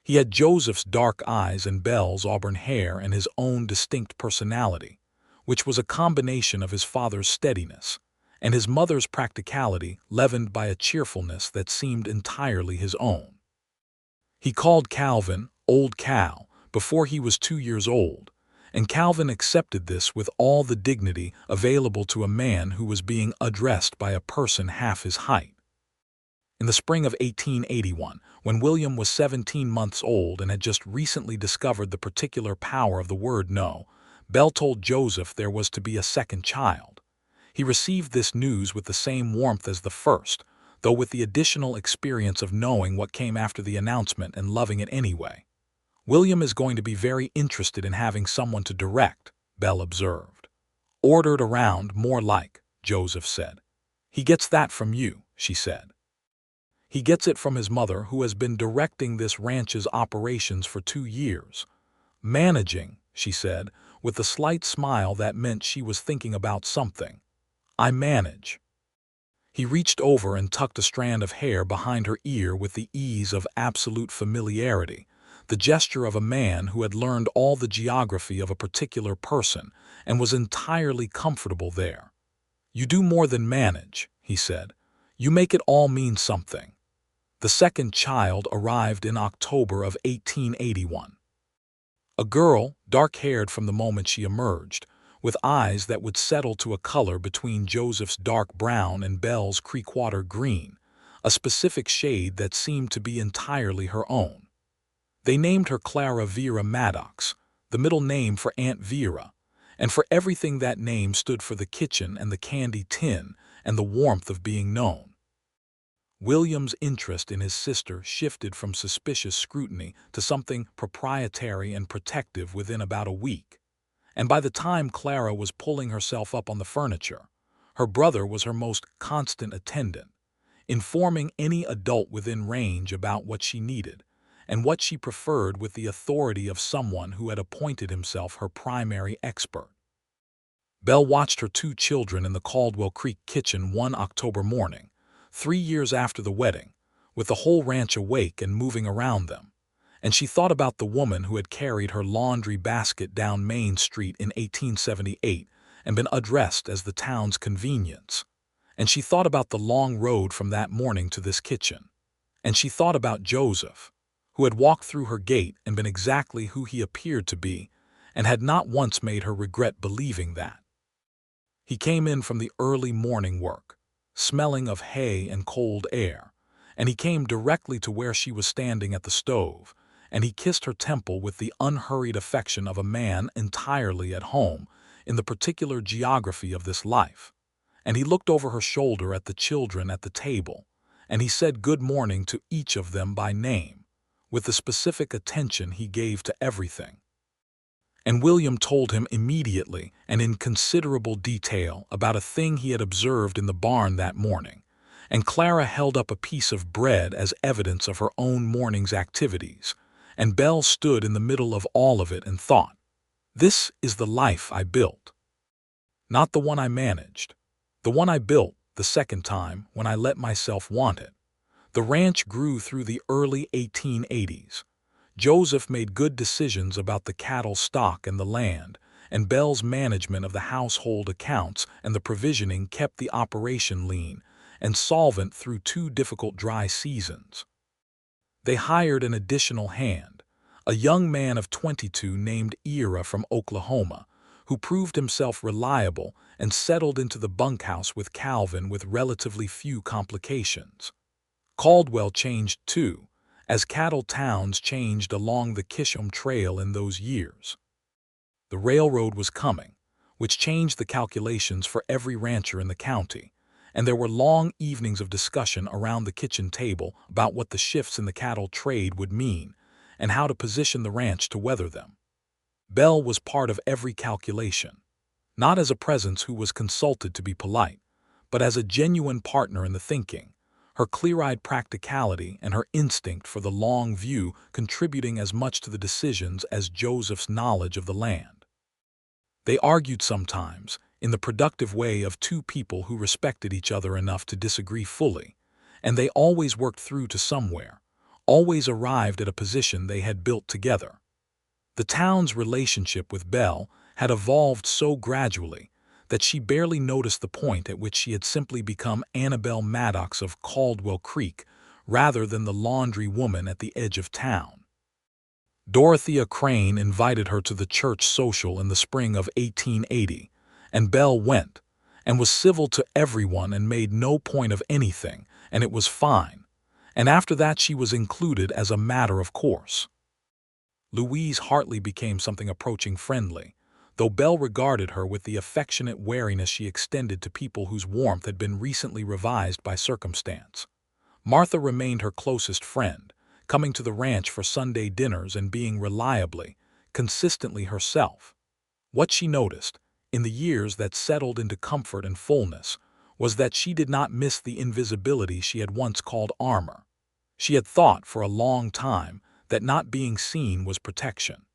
Speaker 1: He had Joseph's dark eyes and Belle's auburn hair and his own distinct personality, which was a combination of his father's steadiness and his mother's practicality leavened by a cheerfulness that seemed entirely his own. He called Calvin Old Cal before he was 2 years old, and Calvin accepted this with all the dignity available to a man who was being addressed by a person half his height. In the spring of 1881, when William was 17 months old and had just recently discovered the particular power of the word no, Belle told Joseph there was to be a second child. He received this news with the same warmth as the first, though with the additional experience of knowing what came after the announcement and loving it anyway. "William is going to be very interested in having someone to direct," Belle observed. "Ordered around, more like," Joseph said. "He gets that from you," she said. "He gets it from his mother, who has been directing this ranch's operations for 2 years. Managing," she said, with a slight smile that meant she was thinking about something. "I manage." He reached over and tucked a strand of hair behind her ear with the ease of absolute familiarity, the gesture of a man who had learned all the geography of a particular person and was entirely comfortable there. "You do more than manage," he said. "You make it all mean something." The second child arrived in October of 1881. A girl, dark-haired from the moment she emerged, with eyes that would settle to a color between Joseph's dark brown and Belle's creekwater green, a specific shade that seemed to be entirely her own. They named her Clara Vera Maddox, the middle name for Aunt Vera, and for everything that name stood for the kitchen and the candy tin and the warmth of being known. William's interest in his sister shifted from suspicious scrutiny to something proprietary and protective within about a week, and by the time Clara was pulling herself up on the furniture, her brother was her most constant attendant, informing any adult within range about what she needed and what she preferred with the authority of someone who had appointed himself her primary expert. Belle watched her two children in the Caldwell Creek kitchen one October morning, 3 years after the wedding, with the whole ranch awake and moving around them. And she thought about the woman who had carried her laundry basket down Main Street in 1878 and been addressed as the town's convenience. And she thought about the long road from that morning to this kitchen. And she thought about Joseph, who had walked through her gate and been exactly who he appeared to be, and had not once made her regret believing that. He came in from the early morning work, smelling of hay and cold air, and he came directly to where she was standing at the stove, and he kissed her temple with the unhurried affection of a man entirely at home in the particular geography of this life. And he looked over her shoulder at the children at the table, and he said good morning to each of them by name, with the specific attention he gave to everything. And William told him immediately and in considerable detail about a thing he had observed in the barn that morning, and Clara held up a piece of bread as evidence of her own morning's activities, and Belle stood in the middle of all of it and thought, "This is the life I built. Not the one I managed. The one I built the second time when I let myself want it." The ranch grew through the early 1880s. Joseph made good decisions about the cattle stock and the land, and Belle's management of the household accounts and the provisioning kept the operation lean and solvent through 2 difficult dry seasons. They hired an additional hand, a young man of 22 named Ira from Oklahoma, who proved himself reliable and settled into the bunkhouse with Calvin with relatively few complications. Caldwell changed too, as cattle towns changed along the Kishom Trail in those years. The railroad was coming, which changed the calculations for every rancher in the county, and there were long evenings of discussion around the kitchen table about what the shifts in the cattle trade would mean and how to position the ranch to weather them. Belle was part of every calculation, not as a presence who was consulted to be polite, but as a genuine partner in the thinking, her clear-eyed practicality and her instinct for the long view contributing as much to the decisions as Joseph's knowledge of the land. They argued sometimes, in the productive way of two people who respected each other enough to disagree fully, and they always worked through to somewhere, always arrived at a position they had built together. The town's relationship with Belle had evolved so gradually that she barely noticed the point at which she had simply become Annabelle Maddox of Caldwell Creek rather than the laundry woman at the edge of town. Dorothea Crane invited her to the church social in the spring of 1880, and Belle went, and was civil to everyone and made no point of anything, and it was fine, and after that she was included as a matter of course. Louise Hartley became something approaching friendly, though Belle regarded her with the affectionate wariness she extended to people whose warmth had been recently revised by circumstance. Martha remained her closest friend, coming to the ranch for Sunday dinners and being reliably, consistently herself. What she noticed, in the years that settled into comfort and fullness, was that she did not miss the invisibility she had once called armor. She had thought for a long time that not being seen was protection.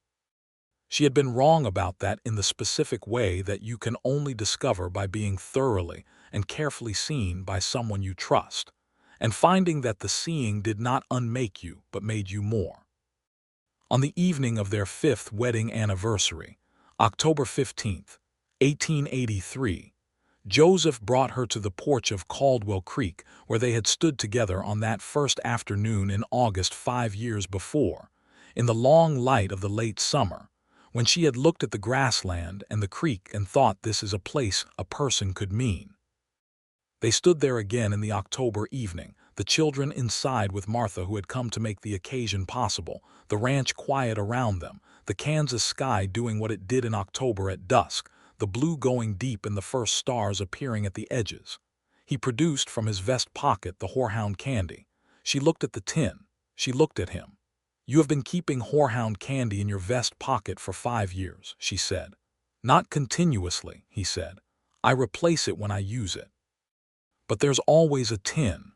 Speaker 1: She had been wrong about that in the specific way that you can only discover by being thoroughly and carefully seen by someone you trust, and finding that the seeing did not unmake you but made you more. On the evening of their 5th wedding anniversary, October 15th, 1883, Joseph brought her to the porch of Caldwell Creek where they had stood together on that first afternoon in August 5 years before, in the long light of the late summer, when she had looked at the grassland and the creek and thought this is a place a person could mean. They stood there again in the October evening, the children inside with Martha who had come to make the occasion possible, the ranch quiet around them, the Kansas sky doing what it did in October at dusk, the blue going deep and the first stars appearing at the edges. He produced from his vest pocket the horehound candy. She looked at the tin. She looked at him. "You have been keeping horehound candy in your vest pocket for 5 years, she said. "Not continuously," he said. "I replace it when I use it." "But there's always a tin."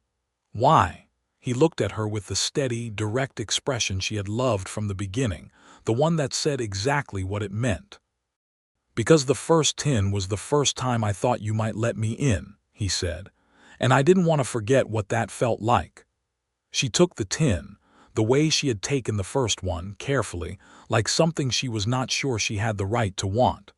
Speaker 1: "Why?" He looked at her with the steady, direct expression she had loved from the beginning, the one that said exactly what it meant. "Because the first tin was the first time I thought you might let me in," he said, "and I didn't want to forget what that felt like." She took the tin, the way she had taken the first one, carefully, like something she was not sure she had the right to want.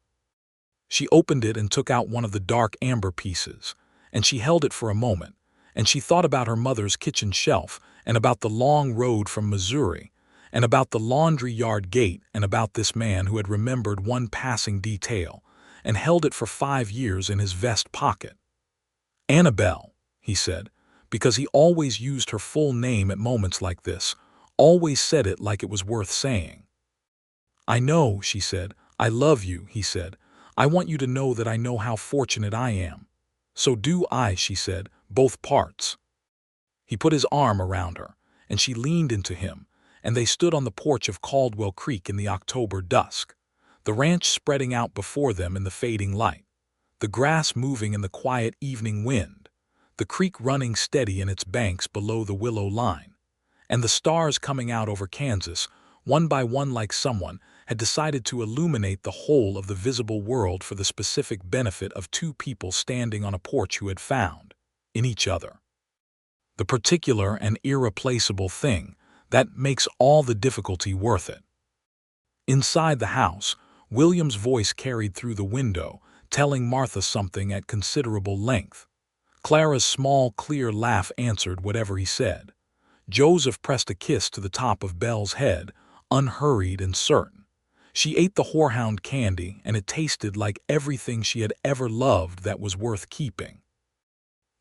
Speaker 1: She opened it and took out one of the dark amber pieces, and she held it for a moment, and she thought about her mother's kitchen shelf, and about the long road from Missouri, and about the laundry yard gate, and about this man who had remembered one passing detail, and held it for 5 years in his vest pocket. "Annabelle," he said, because he always used her full name at moments like this, always said it like it was worth saying. "I know," she said. "I love you," he said. "I want you to know that I know how fortunate I am." "So do I," she said, "both parts." He put his arm around her, and she leaned into him, and they stood on the porch of Caldwell Creek in the October dusk, the ranch spreading out before them in the fading light, the grass moving in the quiet evening wind, the creek running steady in its banks below the willow line, and the stars coming out over Kansas, one by one, like someone had decided to illuminate the whole of the visible world for the specific benefit of two people standing on a porch who had found, in each other, the particular and irreplaceable thing that makes all the difficulty worth it. Inside the house, William's voice carried through the window, telling Martha something at considerable length. Clara's small, clear laugh answered whatever he said. Joseph pressed a kiss to the top of Belle's head, unhurried and certain. She ate the horehound candy, and it tasted like everything she had ever loved that was worth keeping.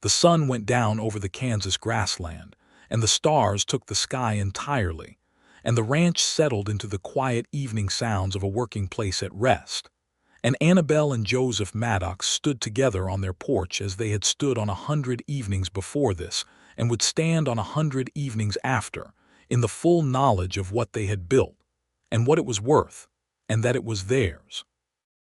Speaker 1: The sun went down over the Kansas grassland, and the stars took the sky entirely, and the ranch settled into the quiet evening sounds of a working place at rest. And Annabelle and Joseph Maddox stood together on their porch as they had stood on 100 evenings before this, and would stand on 100 evenings after, in the full knowledge of what they had built, and what it was worth, and that it was theirs.